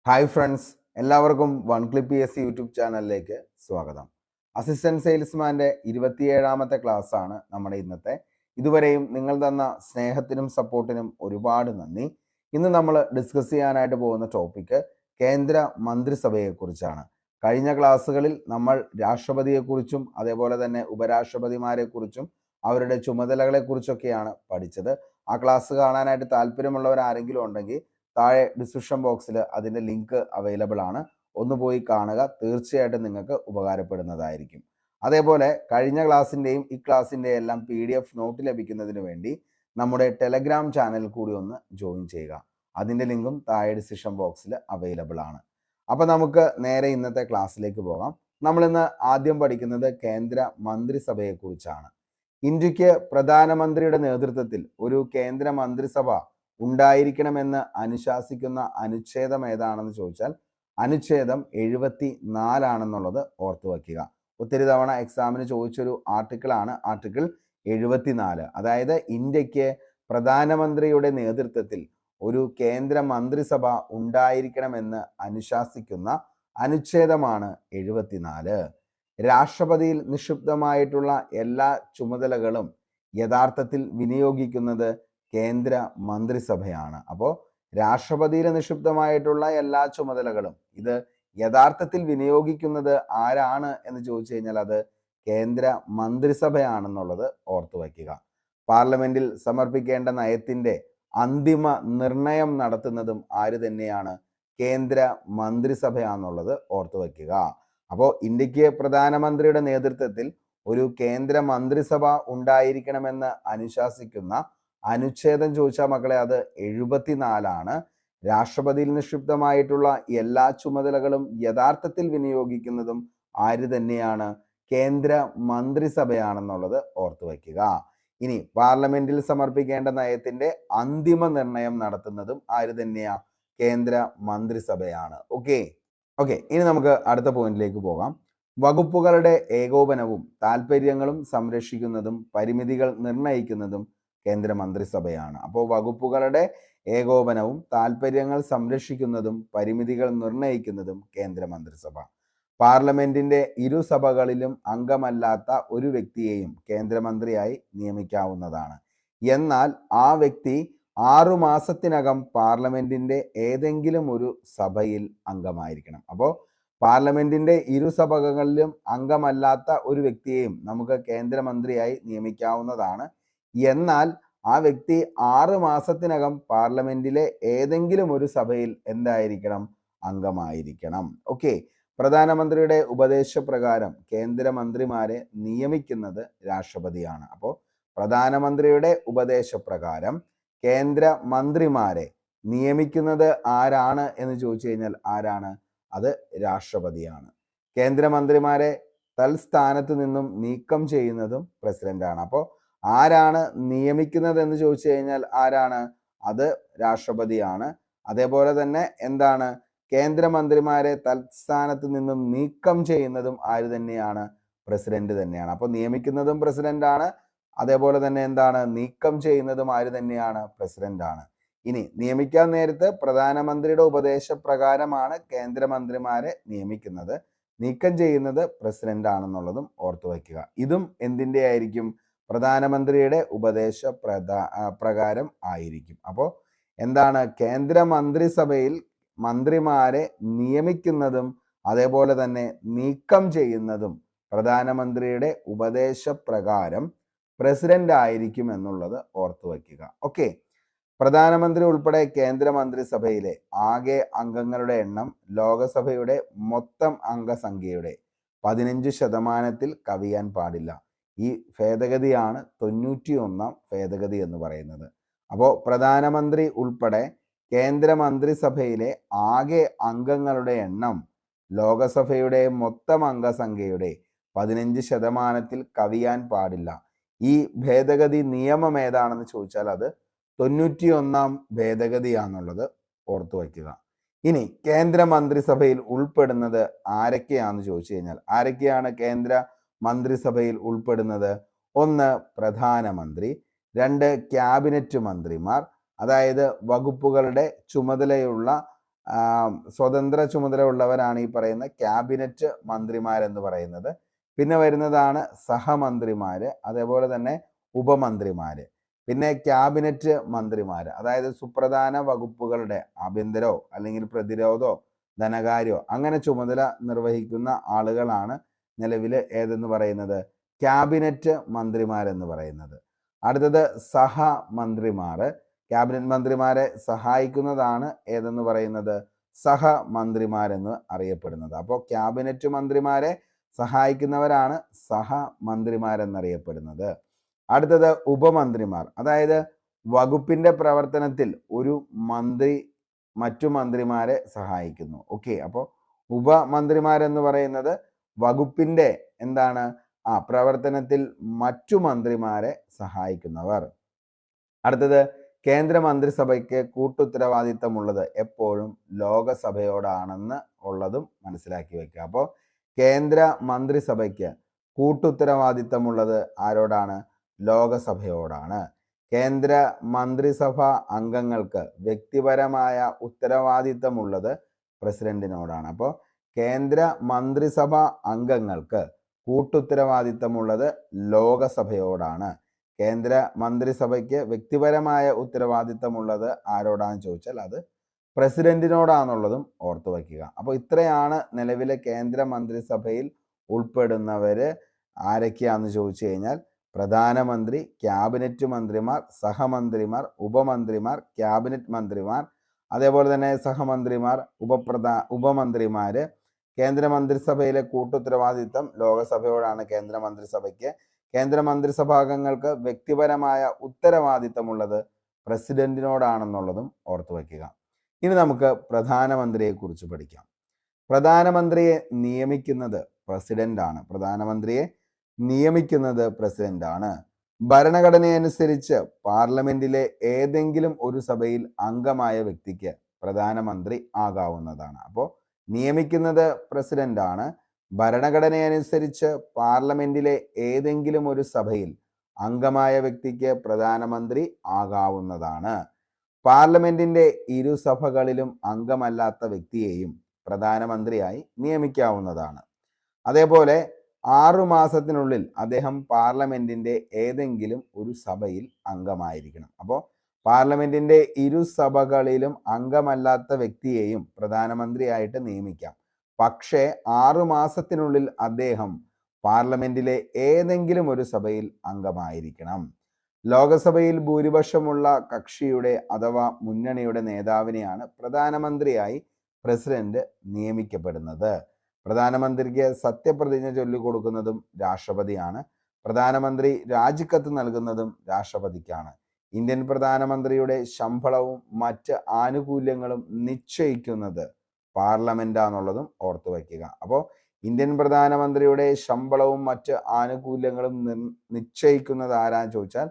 Hi friends, എല്ലാവർക്കും one clip P S C YouTube ചാനലിലേക്ക് സ്വാഗതം. അസിസ്റ്റന്റ് സെയിൽസ്മാൻ്റെ 27ാമത്തെ ക്ലാസ് ആണ് നമ്മുടെ ഇന്നത്തെ. ഇതുവരെയും നിങ്ങൾ തന്ന സ്നേഹത്തിനും സപ്പോർട്ടിനും ഒരുപാട് നന്ദി. ഇന്ന് നമ്മൾ ഡിസ്കസ് ചെയ്യാനായിട്ട് പോകുന്ന ടോപ്പിക്ക് കേന്ദ്ര മന്ത്രിസഭയെക്കുറിച്ചാണ്. കഴിഞ്ഞ ക്ലാസ്സുകളിൽ നമ്മൾ രാഷ്ട്രപതിയെക്കുറിച്ചും അതേപോലെ തന്നെ ഉപരാഷ്ട്രപതിമാരെക്കുറിച്ചും അവരുടെ ചുമതലകളെക്കുറിച്ചൊക്കെയാണ് പഠിച്ചത്. ആ ക്ലാസ് കാണാനായിട്ട് താല്പര്യമുള്ളവർ ആരെങ്കിലും ഉണ്ടെങ്കിൽ താഴെ ഡിസ്ക്രിപ്ഷൻ ബോക്സിൽ അതിൻ്റെ ലിങ്ക് അവൈലബിൾ ആണ്. ഒന്ന് പോയി കാണുക, തീർച്ചയായിട്ടും നിങ്ങൾക്ക് ഉപകാരപ്പെടുന്നതായിരിക്കും. അതേപോലെ കഴിഞ്ഞ ക്ലാസ്സിൻ്റെയും ഈ ക്ലാസ്സിൻ്റെയും എല്ലാം PDF നോട്ട് ലഭിക്കുന്നതിന് വേണ്ടി നമ്മുടെ ടെലഗ്രാം ചാനലിൽ കൂടി ഒന്ന് ജോയിൻ ചെയ്യുക. അതിൻ്റെ ലിങ്കും താഴെ ഡിസ്ക്രിപ്ഷൻ ബോക്സിൽ അവൈലബിൾ ആണ്. അപ്പോൾ നമുക്ക് നേരെ ഇന്നത്തെ ക്ലാസ്സിലേക്ക് പോകാം. നമ്മളിന്ന് ആദ്യം പഠിക്കുന്നത് കേന്ദ്ര മന്ത്രിസഭയെക്കുറിച്ചാണ്. ഇന്ത്യക്ക് പ്രധാനമന്ത്രിയുടെ നേതൃത്വത്തിൽ ഒരു കേന്ദ്ര മന്ത്രിസഭ ഉണ്ടായിരിക്കണമെന്ന് അനുശാസിക്കുന്ന അനുച്ഛേദം ഏതാണെന്ന് ചോദിച്ചാൽ അനുച്ഛേദം 74 ഓർത്തു വയ്ക്കുക. ഒത്തിരി തവണ എക്സാമിന് ചോദിച്ചൊരു ആർട്ടിക്കിളാണ് ആർട്ടിക്കിൾ 74. അതായത് ഇന്ത്യക്ക് പ്രധാനമന്ത്രിയുടെ നേതൃത്വത്തിൽ ഒരു കേന്ദ്ര മന്ത്രിസഭ ഉണ്ടായിരിക്കണമെന്ന് അനുശാസിക്കുന്ന അനുച്ഛേദമാണ് 74. രാഷ്ട്രപതിയിൽ നിക്ഷിപ്തമായിട്ടുള്ള എല്ലാ ചുമതലകളും യഥാർത്ഥത്തിൽ വിനിയോഗിക്കുന്നത് കേന്ദ്ര മന്ത്രിസഭയാണ്. അപ്പോൾ രാഷ്ട്രപതിയിൽ നിക്ഷിപ്തമായിട്ടുള്ള എല്ലാ ചുമതലകളും ഇത് യഥാർത്ഥത്തിൽ വിനിയോഗിക്കുന്നത് ആരാണ് എന്ന് ചോദിച്ചു കഴിഞ്ഞാൽ അത് കേന്ദ്ര മന്ത്രിസഭയാണെന്നുള്ളത് ഓർത്തു വയ്ക്കുക. പാർലമെന്റിൽ സമർപ്പിക്കേണ്ട നയത്തിന്റെ അന്തിമ നിർണയം നടത്തുന്നതും ആര് തന്നെയാണ്? കേന്ദ്ര മന്ത്രിസഭയാണെന്നുള്ളത് ഓർത്തു വയ്ക്കുക. അപ്പോൾ ഇന്ത്യക്ക് പ്രധാനമന്ത്രിയുടെ നേതൃത്വത്തിൽ ഒരു കേന്ദ്ര മന്ത്രിസഭ ഉണ്ടായിരിക്കണമെന്ന് അനുശാസിക്കുന്ന അനുച്ഛേദം ചോദിച്ചാൽ മക്കളെ അത് 74. രാഷ്ട്രപതിയിൽ നിക്ഷിപ്തമായിട്ടുള്ള എല്ലാ ചുമതലകളും യഥാർത്ഥത്തിൽ വിനിയോഗിക്കുന്നതും ആര് തന്നെയാണ്? കേന്ദ്ര മന്ത്രിസഭയാണെന്നുള്ളത് ഓർത്തു വയ്ക്കുക. ഇനി പാർലമെന്റിൽ സമർപ്പിക്കേണ്ട നയത്തിന്റെ അന്തിമ നിർണയം നടത്തുന്നതും ആര് തന്നെയാ? കേന്ദ്ര മന്ത്രിസഭയാണ്. ഓക്കെ. ഇനി നമുക്ക് അടുത്ത പോയിന്റിലേക്ക് പോകാം. വകുപ്പുകളുടെ ഏകോപനവും താല്പര്യങ്ങളും സംരക്ഷിക്കുന്നതും പരിമിതികൾ നിർണയിക്കുന്നതും കേന്ദ്ര മന്ത്രിസഭയാണ്. അപ്പോൾ വകുപ്പുകളുടെ ഏകോപനവും താല്പര്യങ്ങൾ സംരക്ഷിക്കുന്നതും പരിമിതികൾ നിർണയിക്കുന്നതും കേന്ദ്ര മന്ത്രിസഭ. പാർലമെന്റിന്റെ ഇരുസഭകളിലും അംഗമല്ലാത്ത ഒരു വ്യക്തിയെയും കേന്ദ്രമന്ത്രിയായി നിയമിക്കാവുന്നതാണ്. എന്നാൽ ആ വ്യക്തി 6 മാസത്തിനകം പാർലമെന്റിന്റെ ഏതെങ്കിലും ഒരു സഭയിൽ അംഗമായിരിക്കണം. അപ്പോൾ പാർലമെന്റിന്റെ ഇരുസഭകളിലും അംഗമല്ലാത്ത ഒരു വ്യക്തിയെയും നമുക്ക് കേന്ദ്രമന്ത്രിയായി നിയമിക്കാവുന്നതാണ്. എന്നാൽ ആ വ്യക്തി 6 മാസത്തിനകം പാർലമെന്റിലെ ഏതെങ്കിലും ഒരു സഭയിൽ എന്തായിരിക്കണം? അംഗമായിരിക്കണം. ഓക്കെ. പ്രധാനമന്ത്രിയുടെ ഉപദേശപ്രകാരം കേന്ദ്രമന്ത്രിമാരെ നിയമിക്കുന്നത് രാഷ്ട്രപതിയാണ്. അപ്പോൾ പ്രധാനമന്ത്രിയുടെ ഉപദേശപ്രകാരം കേന്ദ്ര മന്ത്രിമാരെ നിയമിക്കുന്നത് ആരാണ് എന്ന് ചോദിച്ചു കഴിഞ്ഞാൽ ആരാണ്? അത് രാഷ്ട്രപതിയാണ്. കേന്ദ്രമന്ത്രിമാരെ തൽസ്ഥാനത്ത് നിന്നും നീക്കം ചെയ്യുന്നതും പ്രസിഡന്റാണ്. അപ്പോൾ ആരാണ് നിയമിക്കുന്നത് എന്ന് ചോദിച്ചു കഴിഞ്ഞാൽ ആരാണ്? അത് രാഷ്ട്രപതിയാണ്. അതേപോലെ തന്നെ എന്താണ്? കേന്ദ്രമന്ത്രിമാരെ തൽസ്ഥാനത്ത് നിന്നും നീക്കം ചെയ്യുന്നതും ആര് തന്നെയാണ്? പ്രസിഡന്റ് തന്നെയാണ്. അപ്പോൾ നിയമിക്കുന്നതും പ്രസിഡന്റാണ്, അതേപോലെ തന്നെ എന്താണ്? നീക്കം ചെയ്യുന്നതും ആര് തന്നെയാണ്? പ്രസിഡന്റാണ്. ഇനി നിയമിക്കാൻ നേരത്ത് പ്രധാനമന്ത്രിയുടെ ഉപദേശപ്രകാരമാണ് കേന്ദ്രമന്ത്രിമാരെ നിയമിക്കുന്നത്, നീക്കം ചെയ്യുന്നത് പ്രസിഡന്റ് ആണെന്നുള്ളതും ഓർത്തു വയ്ക്കുക. ഇതും എന്തിൻ്റെ ആയിരിക്കും? പ്രധാനമന്ത്രിയുടെ പ്രകാരം ആയിരിക്കും. അപ്പോൾ എന്താണ്? കേന്ദ്ര മന്ത്രിസഭയിൽ മന്ത്രിമാരെ നിയമിക്കുന്നതും അതേപോലെ തന്നെ നീക്കം ചെയ്യുന്നതും പ്രധാനമന്ത്രിയുടെ ഉപദേശപ്രകാരം പ്രസിഡന്റ് ആയിരിക്കും എന്നുള്ളത് ഓർത്തു വയ്ക്കുക. ഓക്കെ. പ്രധാനമന്ത്രി ഉൾപ്പെടെ കേന്ദ്ര മന്ത്രിസഭയിലെ ആകെ അംഗങ്ങളുടെ എണ്ണം ലോകസഭയുടെ മൊത്തം അംഗസംഖ്യയുടെ 15% കവിയാൻ പാടില്ല. ഈ ഭേദഗതിയാണ് 91ാം ഭേദഗതി എന്ന് പറയുന്നത്. അപ്പോൾ പ്രധാനമന്ത്രി ഉൾപ്പെടെ കേന്ദ്ര മന്ത്രിസഭയിലെ ആകെ അംഗങ്ങളുടെ എണ്ണം ലോകസഭയുടെ മൊത്തം അംഗസംഖ്യയുടെ 15% കവിയാൻ പാടില്ല. ഈ ഭേദഗതി നിയമം ഏതാണെന്ന് ചോദിച്ചാൽ അത് 91ാം ഭേദഗതിയാണെന്നുള്ളത് ഓർത്തു വയ്ക്കുക. ഇനി കേന്ദ്ര മന്ത്രിസഭയിൽ ഉൾപ്പെടുന്നത് ആരൊക്കെയാണെന്ന് ചോദിച്ചു കഴിഞ്ഞാൽ ആരൊക്കെയാണ് കേന്ദ്ര മന്ത്രിസഭയിൽ ഉൾപ്പെടുന്നത്? 1 പ്രധാനമന്ത്രി, 2 ക്യാബിനറ്റ് മന്ത്രിമാർ, അതായത് വകുപ്പുകളുടെ ചുമതലയുള്ള സ്വതന്ത്ര ചുമതല ഉള്ളവരാണ് ഈ പറയുന്ന ക്യാബിനറ്റ് മന്ത്രിമാരെന്ന് പറയുന്നത്. പിന്നെ വരുന്നതാണ് സഹമന്ത്രിമാര്, അതേപോലെ തന്നെ ഉപമന്ത്രിമാര്. പിന്നെ ക്യാബിനറ്റ് മന്ത്രിമാര്, അതായത് സുപ്രധാന വകുപ്പുകളുടെ ആഭ്യന്തരോ അല്ലെങ്കിൽ പ്രതിരോധമോ ധനകാര്യമോ അങ്ങനെ ചുമതല നിർവഹിക്കുന്ന ആളുകളാണ് നിലവിൽ ഏതെന്ന് പറയുന്നത് ക്യാബിനറ്റ് മന്ത്രിമാരെന്ന് പറയുന്നത്. അടുത്തത് സഹമന്ത്രിമാര്. ക്യാബിനറ്റ് മന്ത്രിമാരെ സഹായിക്കുന്നതാണ് ഏതെന്ന് പറയുന്നത് സഹമന്ത്രിമാരെന്ന് അറിയപ്പെടുന്നത്. അപ്പോൾ ക്യാബിനറ്റ് മന്ത്രിമാരെ സഹായിക്കുന്നവരാണ് സഹമന്ത്രിമാരെന്നറിയപ്പെടുന്നത്. അടുത്തത് ഉപമന്ത്രിമാർ, അതായത് വകുപ്പിന്റെ പ്രവർത്തനത്തിൽ ഒരു മന്ത്രി മറ്റു മന്ത്രിമാരെ സഹായിക്കുന്നു. ഓക്കെ, അപ്പോൾ ഉപമന്ത്രിമാരെന്ന് പറയുന്നത് വകുപ്പിന്റെ എന്താണ് പ്രവർത്തനത്തിൽ മറ്റു മന്ത്രിമാരെ സഹായിക്കുന്നവർ. അടുത്തത് കേന്ദ്ര മന്ത്രിസഭയ്ക്ക് കൂട്ടുത്തരവാദിത്തമുള്ളത് എപ്പോഴും ലോകസഭയോടാണെന്ന് ഉള്ളതും മനസ്സിലാക്കി വെക്കുക. അപ്പോൾ കേന്ദ്ര മന്ത്രിസഭയ്ക്ക് കൂട്ടുത്തരവാദിത്തമുള്ളത് ആരോടാണ്? ലോകസഭയോടാണ്. കേന്ദ്ര മന്ത്രിസഭ അംഗങ്ങൾക്ക് വ്യക്തിപരമായ ഉത്തരവാദിത്തമുള്ളത് പ്രസിഡന്റിനോടാണ്. അപ്പോൾ കേന്ദ്ര മന്ത്രിസഭ അംഗങ്ങൾക്ക് കൂട്ടുത്തരവാദിത്തമുള്ളത് ലോകസഭയോടാണ്. കേന്ദ്ര മന്ത്രിസഭയ്ക്ക് വ്യക്തിപരമായ ഉത്തരവാദിത്തമുള്ളത് ആരോടാന്ന് ചോദിച്ചാൽ അത് പ്രസിഡന്റിനോടാന്നുള്ളതും ഓർത്തു വയ്ക്കുക. അപ്പോൾ ഇത്രയാണ് നിലവിലെ കേന്ദ്ര മന്ത്രിസഭയിൽ ഉൾപ്പെടുന്നവര് ആരൊക്കെയാന്ന് ചോദിച്ചു കഴിഞ്ഞാൽ പ്രധാനമന്ത്രി, ക്യാബിനറ്റ് മന്ത്രിമാർ, സഹമന്ത്രിമാർ, ഉപമന്ത്രിമാർ, ക്യാബിനറ്റ് മന്ത്രിമാർ, അതേപോലെ തന്നെ സഹമന്ത്രിമാർ, ഉപമന്ത്രിമാര്. കേന്ദ്ര മന്ത്രിസഭയിലെ കൂട്ടുത്തരവാദിത്തം ലോകസഭയോടാണ് കേന്ദ്ര മന്ത്രിസഭയ്ക്ക്. കേന്ദ്ര മന്ത്രിസഭാംഗങ്ങൾക്ക് വ്യക്തിപരമായ ഉത്തരവാദിത്തമുള്ളത് പ്രസിഡന്റിനോടാണെന്നുള്ളതും ഓർത്തു വയ്ക്കുക. ഇനി നമുക്ക് പ്രധാനമന്ത്രിയെ കുറിച്ച് പഠിക്കാം. പ്രധാനമന്ത്രിയെ നിയമിക്കുന്നത് പ്രസിഡന്റാണ്. പ്രധാനമന്ത്രിയെ നിയമിക്കുന്നത് പ്രസിഡന്റാണ്. ഭരണഘടനയനുസരിച്ച് പാർലമെന്റിലെ ഏതെങ്കിലും ഒരു സഭയിൽ അംഗമായ വ്യക്തിക്ക് പ്രധാനമന്ത്രി ആകാവുന്നതാണ്. അപ്പോൾ നിയമിക്കുന്നത് പ്രസിഡന്റാണ്. ഭരണഘടനയനുസരിച്ച് പാർലമെന്റിലെ ഏതെങ്കിലും ഒരു സഭയിൽ അംഗമായ വ്യക്തിക്ക് പ്രധാനമന്ത്രി ആകാവുന്നതാണ്. പാർലമെന്റിന്റെ ഇരുസഭകളിലും അംഗമല്ലാത്ത വ്യക്തിയെയും പ്രധാനമന്ത്രിയായി നിയമിക്കാവുന്നതാണ്. അതേപോലെ 6 മാസത്തിനുള്ളിൽ അദ്ദേഹം പാർലമെന്റിന്റെ ഏതെങ്കിലും ഒരു സഭയിൽ അംഗമായിരിക്കണം. അപ്പോൾ പാർലമെന്റിന്റെ ഇരുസഭകളിലും അംഗമല്ലാത്ത വ്യക്തിയെയും പ്രധാനമന്ത്രിയായിട്ട് നിയമിക്കാം. പക്ഷേ 6 മാസത്തിനുള്ളിൽ അദ്ദേഹം പാർലമെന്റിലെ ഏതെങ്കിലും ഒരു സഭയിൽ അംഗമായിരിക്കണം. ലോകസഭയിൽ ഭൂരിപക്ഷമുള്ള കക്ഷിയുടെ അഥവാ മുന്നണിയുടെ നേതാവിനെയാണ് പ്രധാനമന്ത്രിയായി പ്രസിഡന്റ് നിയമിക്കപ്പെടുന്നത്. പ്രധാനമന്ത്രിക്ക് സത്യപ്രതിജ്ഞ ചൊല്ലിക്കൊടുക്കുന്നതും രാഷ്ട്രപതിയാണ്. പ്രധാനമന്ത്രി രാജിക്കത്ത് നൽകുന്നതും രാഷ്ട്രപതിക്കാണ്. ഇന്ത്യൻ പ്രധാനമന്ത്രിയുടെ ശമ്പളവും മറ്റ് ആനുകൂല്യങ്ങളും നിശ്ചയിക്കുന്നത് പാർലമെന്റാന്നുള്ളതും ഓർത്തു വയ്ക്കുക. അപ്പോൾ ഇന്ത്യൻ പ്രധാനമന്ത്രിയുടെ ശമ്പളവും മറ്റ് ആനുകൂല്യങ്ങളും നിശ്ചയിക്കുന്നത് ആരാന്ന് ചോദിച്ചാൽ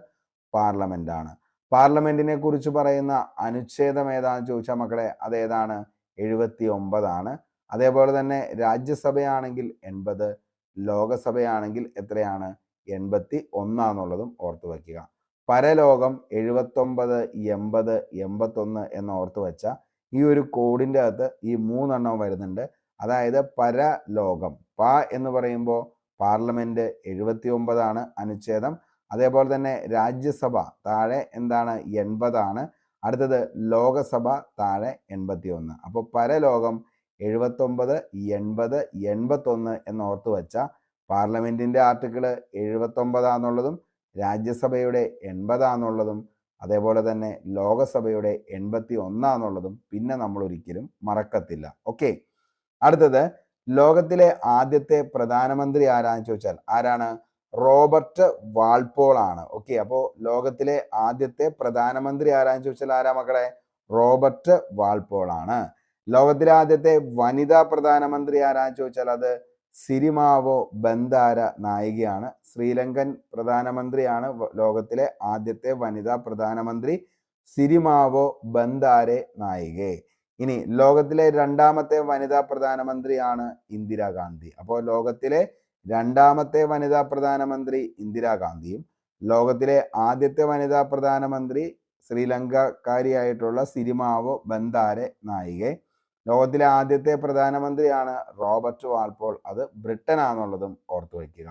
പാർലമെന്റാണ്. പാർലമെന്റിനെ കുറിച്ച് പറയുന്ന അനുച്ഛേദം ഏതാന്ന് ചോദിച്ചാൽ മക്കളെ അതേതാണ്? 79 അതേപോലെ തന്നെ രാജ്യസഭയാണെങ്കിൽ 80, ലോകസഭയാണെങ്കിൽ എത്രയാണ്? 81 ഓർത്തു വയ്ക്കുക. പരലോകം 79, 80, 81 എന്ന് ഓർത്തു വെച്ച ഈ ഒരു കോഡിൻ്റെ അകത്ത് ഈ 3 വരുന്നുണ്ട്. അതായത് പരലോകം, എന്ന് പറയുമ്പോൾ പാർലമെന്റ് 79 അനുച്ഛേദം. അതേപോലെ തന്നെ രാജ്യസഭ താഴെ എന്താണ്? 80. അടുത്തത് ലോകസഭ താഴെ 81. അപ്പോൾ പരലോകം 79, 80, 81 എന്ന് ഓർത്തു വെച്ച പാർലമെന്റിന്റെ ആർട്ടിക്കിള് 79 രാജ്യസഭയുടെ 80 അതേപോലെ തന്നെ ലോകസഭയുടെ 81 പിന്നെ നമ്മൾ ഒരിക്കലും മറക്കത്തില്ല. ഓക്കെ, അടുത്തത് ലോകത്തിലെ ആദ്യത്തെ പ്രധാനമന്ത്രി ആരാന്ന് ചോദിച്ചാൽ ആരാണ്? റോബർട്ട് വാൾപോൾ ആണ്. ഓക്കെ, അപ്പോൾ ലോകത്തിലെ ആദ്യത്തെ പ്രധാനമന്ത്രി ആരാന്ന് ചോദിച്ചാൽ ആരാ മക്കളെ? റോബർട്ട് വാൾപോൾ ആണ്. ലോകത്തിലെ ആദ്യത്തെ വനിതാ പ്രധാനമന്ത്രി ആരാന്ന് ചോദിച്ചാൽ അത് സിരിമാവോ ബന്ദാര നായികയാണ്. ശ്രീലങ്കൻ പ്രധാനമന്ത്രിയാണ് ലോകത്തിലെ ആദ്യത്തെ വനിതാ പ്രധാനമന്ത്രി സിരിമാവോ ബന്ദാരെ നായികെ. ഇനി ലോകത്തിലെ രണ്ടാമത്തെ വനിതാ പ്രധാനമന്ത്രിയാണ് ഇന്ദിരാഗാന്ധി. അപ്പോൾ ലോകത്തിലെ രണ്ടാമത്തെ വനിതാ പ്രധാനമന്ത്രി ഇന്ദിരാഗാന്ധിയും ലോകത്തിലെ ആദ്യത്തെ വനിതാ പ്രധാനമന്ത്രി ശ്രീലങ്കക്കാരിയായിട്ടുള്ള സിരിമാവോ ബന്ദാരെ നായികെ. ലോകത്തിലെ ആദ്യത്തെ പ്രധാനമന്ത്രിയാണ് റോബർട്ട് വാൾപോൾ. അത് ബ്രിട്ടനാണെന്നുള്ളതും ഓർത്തു വയ്ക്കുക.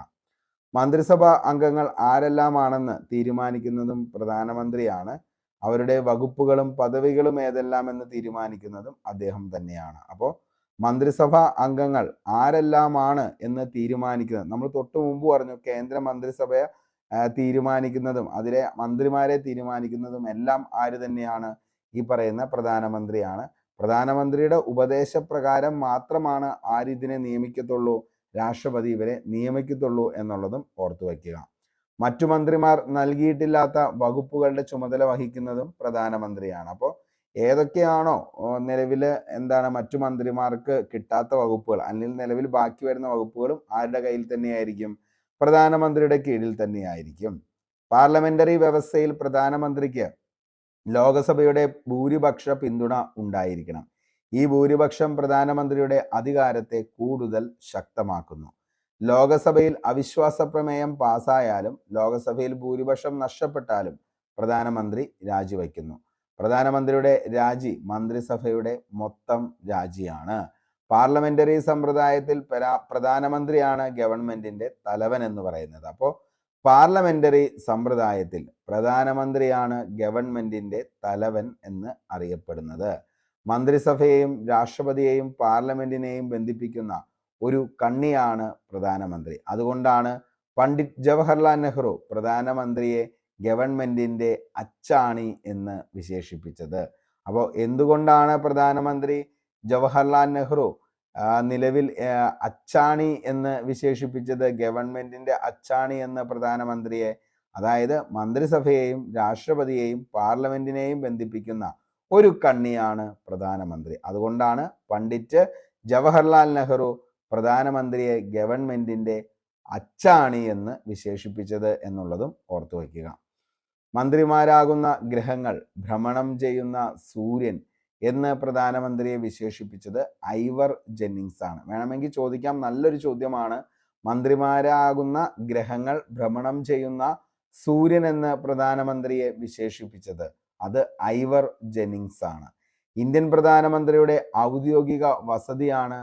മന്ത്രിസഭാ അംഗങ്ങൾ ആരെല്ലാമാണെന്ന് തീരുമാനിക്കുന്നതും പ്രധാനമന്ത്രിയാണ്. അവരുടെ വകുപ്പുകളും പദവികളും ഏതെല്ലാം എന്ന് തീരുമാനിക്കുന്നതും അദ്ദേഹം തന്നെയാണ്. അപ്പോൾ മന്ത്രിസഭാ അംഗങ്ങൾ ആരെല്ലാമാണ് എന്ന് തീരുമാനിക്കുന്നത്, നമ്മൾ തൊട്ടു മുമ്പ് പറഞ്ഞു കേന്ദ്ര മന്ത്രിസഭയെ തീരുമാനിക്കുന്നതും അതിലെ മന്ത്രിമാരെ തീരുമാനിക്കുന്നതും എല്ലാം ആര് തന്നെയാണ്? ഈ പറയുന്ന പ്രധാനമന്ത്രിയാണ്. പ്രധാനമന്ത്രിയുടെ ഉപദേശപ്രകാരം മാത്രമാണ് ആരിതിനെ നിയമിക്കത്തുള്ളൂ? രാഷ്ട്രപതി ഇവരെ നിയമിക്കത്തുള്ളൂ എന്നുള്ളതും ഓർത്തു വയ്ക്കുക. മറ്റു മന്ത്രിമാർ നൽകിയിട്ടില്ലാത്ത വകുപ്പുകളുടെ ചുമതല വഹിക്കുന്നതും പ്രധാനമന്ത്രിയാണ്. അപ്പോൾ ഏതൊക്കെയാണോ നിലവിൽ മറ്റു മന്ത്രിമാർക്ക് കിട്ടാത്ത വകുപ്പുകൾ അല്ലെങ്കിൽ നിലവിൽ ബാക്കി വരുന്ന വകുപ്പുകളും ആരുടെ കയ്യിൽ തന്നെയായിരിക്കും? പ്രധാനമന്ത്രിയുടെ കീഴിൽ തന്നെയായിരിക്കും. പാർലമെന്ററി വ്യവസ്ഥയിൽ പ്രധാനമന്ത്രിക്ക് ലോകസഭയുടെ ഭൂരിപക്ഷ പിന്തുണ ഉണ്ടായിരിക്കണം. ഈ ഭൂരിപക്ഷം പ്രധാനമന്ത്രിയുടെ അധികാരത്തെ കൂടുതൽ ശക്തമാക്കുന്നു. ലോകസഭയിൽ അവിശ്വാസ പ്രമേയം പാസ്സായാലും ലോകസഭയിൽ ഭൂരിപക്ഷം നഷ്ടപ്പെട്ടാലും പ്രധാനമന്ത്രി രാജിവയ്ക്കുന്നു. പ്രധാനമന്ത്രിയുടെ രാജി മന്ത്രിസഭയുടെ മൊത്തം രാജിയാണ്. പാർലമെന്ററി സമ്പ്രദായത്തിൽ പ്രധാനമന്ത്രിയാണ് ഗവൺമെന്റിന്റെ തലവൻ എന്ന് പറയുന്നത്. അപ്പോൾ പാർലമെന്ററി സമ്പ്രദായത്തിൽ പ്രധാനമന്ത്രിയാണ് ഗവൺമെന്റിന്റെ തലവൻ എന്ന് അറിയപ്പെടുന്നത്. മന്ത്രിസഭയെയും രാഷ്ട്രപതിയെയും പാർലമെന്റിനെയും ബന്ധിപ്പിക്കുന്ന ഒരു കണ്ണിയാണ് പ്രധാനമന്ത്രി. അതുകൊണ്ടാണ് പണ്ഡിറ്റ് ജവഹർലാൽ നെഹ്റു പ്രധാനമന്ത്രിയെ ഗവൺമെന്റിന്റെ അച്ചാണി എന്ന് വിശേഷിപ്പിച്ചത്. അപ്പോൾ എന്തുകൊണ്ടാണ് പ്രധാനമന്ത്രി ജവഹർലാൽ നെഹ്റു നിലവിൽ അച്ചാണി എന്ന് വിശേഷിപ്പിച്ചത്? ഗവൺമെന്റിന്റെ അച്ചാണി എന്ന് പ്രധാനമന്ത്രിയെ, അതായത് മന്ത്രിസഭയെയും രാഷ്ട്രപതിയെയും പാർലമെന്റിനെയും ബന്ധിപ്പിക്കുന്ന ഒരു കണ്ണിയാണ് പ്രധാനമന്ത്രി. അതുകൊണ്ടാണ് പണ്ഡിറ്റ് ജവഹർലാൽ നെഹ്റു പ്രധാനമന്ത്രിയെ ഗവൺമെന്റിന്റെ അച്ചാണി എന്ന് വിശേഷിപ്പിച്ചത് എന്നുള്ളതും ഓർത്തു വയ്ക്കുക. മന്ത്രിമാരാകുന്ന ഗ്രഹങ്ങൾ, ഭ്രമണം ചെയ്യുന്ന സൂര്യൻ എന്ന് പ്രധാനമന്ത്രിയെ വിശേഷിപ്പിച്ചത് ഐവർ ജെന്നിങ്സ് ആണ്. വേണമെങ്കിൽ ചോദിക്കാം, നല്ലൊരു ചോദ്യമാണ്. മന്ത്രിമാരാകുന്ന ഗ്രഹങ്ങൾ ഭ്രമണം ചെയ്യുന്ന സൂര്യൻ എന്ന് പ്രധാനമന്ത്രിയെ വിശേഷിപ്പിച്ചത് അത് ഐവർ ജെന്നിങ്സ് ആണ്. ഇന്ത്യൻ പ്രധാനമന്ത്രിയുടെ ഔദ്യോഗിക വസതിയാണ്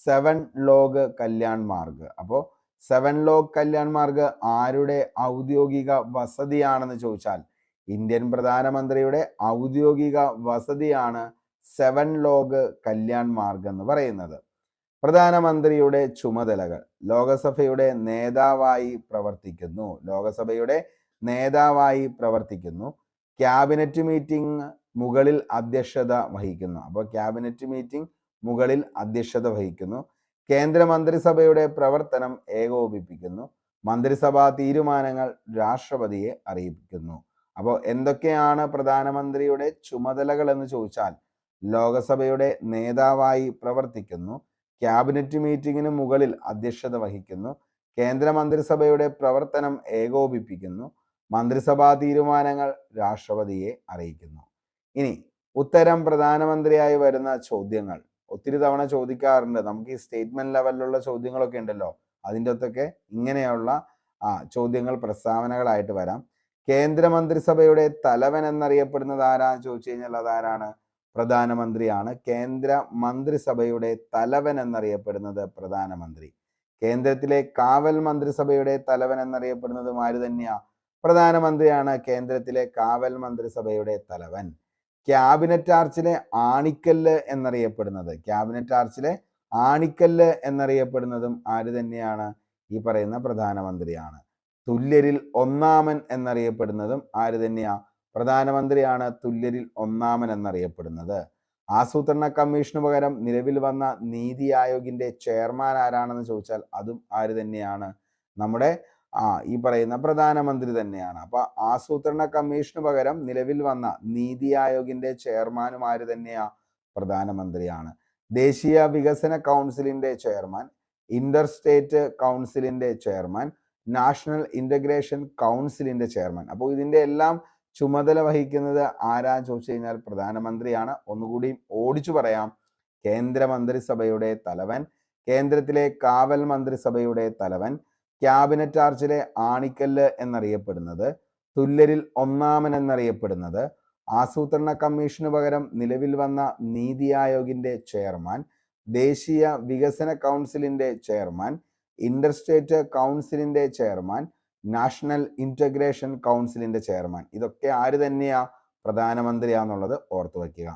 7 ലോക് കല്യാൺ മാർഗ്. അപ്പോൾ 7 ലോക് കല്യാൺ മാർഗ് ആരുടെ ഔദ്യോഗിക വസതിയാണെന്ന് ചോദിച്ചാൽ ഇന്ത്യൻ പ്രധാനമന്ത്രിയുടെ ഔദ്യോഗിക വസതിയാണ് 7 ലോക് കല്യാൺ മാർഗ് എന്ന് പറയുന്നത്. പ്രധാനമന്ത്രിയുടെ ചുമതലകൾ: ലോകസഭയുടെ നേതാവായി പ്രവർത്തിക്കുന്നു. ക്യാബിനറ്റ് മീറ്റിംഗ് മുകളിൽ അധ്യക്ഷത വഹിക്കുന്നു. അപ്പോൾ ക്യാബിനറ്റ് മീറ്റിംഗ് മുകളിൽ അധ്യക്ഷത വഹിക്കുന്നു. കേന്ദ്ര മന്ത്രിസഭയുടെ പ്രവർത്തനം ഏകോപിപ്പിക്കുന്നു. മന്ത്രിസഭാ തീരുമാനങ്ങൾ രാഷ്ട്രപതിയെ അറിയിക്കുന്നു. അപ്പോൾ എന്തൊക്കെയാണ് പ്രധാനമന്ത്രിയുടെ ചുമതലകൾ എന്ന് ചോദിച്ചാൽ ലോകസഭയുടെ നേതാവായി പ്രവർത്തിക്കുന്നു, ക്യാബിനറ്റ് മീറ്റിംഗിന് മുകളിൽ അധ്യക്ഷത വഹിക്കുന്നു, കേന്ദ്ര മന്ത്രിസഭയുടെ പ്രവർത്തനം ഏകോപിപ്പിക്കുന്നു, മന്ത്രിസഭാ തീരുമാനങ്ങൾ രാഷ്ട്രപതിയെ അറിയിക്കുന്നു. ഇനി ഉത്തരം പ്രധാനമന്ത്രിയായി വരുന്ന ചോദ്യങ്ങൾ ഒത്തിരി തവണ ചോദിക്കാറുണ്ട്. നമുക്ക് ഈ സ്റ്റേറ്റ്മെന്റ് ലെവലിലുള്ള ചോദ്യങ്ങളൊക്കെ ഉണ്ടല്ലോ, അതിൻ്റെ അകത്തൊക്കെ ഇങ്ങനെയുള്ള ചോദ്യങ്ങൾ പ്രസ്താവനകളായിട്ട് വരാം. കേന്ദ്രമന്ത്രിസഭയുടെ തലവൻ എന്നറിയപ്പെടുന്നത് ആരാന്ന് ചോദിച്ചു കഴിഞ്ഞാൽ അതാരാണ്? പ്രധാനമന്ത്രിയാണ്. കേന്ദ്ര മന്ത്രിസഭയുടെ തലവൻ എന്നറിയപ്പെടുന്നത് പ്രധാനമന്ത്രി. കേന്ദ്രത്തിലെ കാവൽ മന്ത്രിസഭയുടെ തലവൻ എന്നറിയപ്പെടുന്നതും ആര് തന്നെയാ? പ്രധാനമന്ത്രിയാണ് കേന്ദ്രത്തിലെ കാവൽ മന്ത്രിസഭയുടെ തലവൻ. ക്യാബിനറ്റ് ആർച്ചിലെ ആണിക്കല്ല് എന്നറിയപ്പെടുന്നതും ആര് തന്നെയാണ്? ഈ പറയുന്ന പ്രധാനമന്ത്രിയാണ്. തുല്യരിൽ ഒന്നാമൻ എന്നറിയപ്പെടുന്നതും ആര് തന്നെയാ? പ്രധാനമന്ത്രിയാണ് തുല്യരിൽ ഒന്നാമൻ എന്നറിയപ്പെടുന്നത്. ആസൂത്രണ കമ്മീഷന് പകരം നിലവിൽ വന്ന നീതി ആയോഗിന്റെ ചെയർമാൻ ആരാണെന്ന് ചോദിച്ചാൽ അതും ആര് തന്നെയാണ്? നമ്മുടെ ഈ പറയുന്ന പ്രധാനമന്ത്രി തന്നെയാണ്. അപ്പൊ ആസൂത്രണ കമ്മീഷന് പകരം നിലവിൽ വന്ന നീതി ആയോഗിന്റെ ചെയർമാനും ആര് തന്നെയാ? പ്രധാനമന്ത്രിയാണ്. ദേശീയ വികസന കൗൺസിലിന്റെ ചെയർമാൻ, ഇന്റർ സ്റ്റേറ്റ് കൗൺസിലിന്റെ ചെയർമാൻ, നാഷണൽ ഇന്റഗ്രേഷൻ കൗൺസിലിന്റെ ചെയർമാൻ. അപ്പോൾ ഇതിന്റെ എല്ലാം ചുമതല വഹിക്കുന്നത് ആരാന്ന് ചോദിച്ചു കഴിഞ്ഞാൽ പ്രധാനമന്ത്രിയാണ്. ഒന്നുകൂടി ഓടിച്ചു പറയാം: കേന്ദ്ര മന്ത്രിസഭയുടെ തലവൻ, കേന്ദ്രത്തിലെ കാവൽ മന്ത്രിസഭയുടെ തലവൻ, ക്യാബിനറ്റ് ആർച്ചിലെ ആണിക്കല്ല് എന്നറിയപ്പെടുന്നത്, തുല്യരിൽ ഒന്നാമൻ എന്നറിയപ്പെടുന്നത്, ആസൂത്രണ കമ്മീഷന് പകരം നിലവിൽ വന്ന നീതി ആയോഗിന്റെ ചെയർമാൻ, ദേശീയ വികസന കൗൺസിലിന്റെ ചെയർമാൻ, ഇന്റർസ്റ്റേറ്റ് കൗൺസിലിന്റെ ചെയർമാൻ, നാഷണൽ ഇന്റഗ്രേഷൻ കൗൺസിലിന്റെ ചെയർമാൻ. ഇതൊക്കെ ആര് തന്നെയാ? പ്രധാനമന്ത്രിയാന്നുള്ളത് ഓർത്തു വയ്ക്കുക.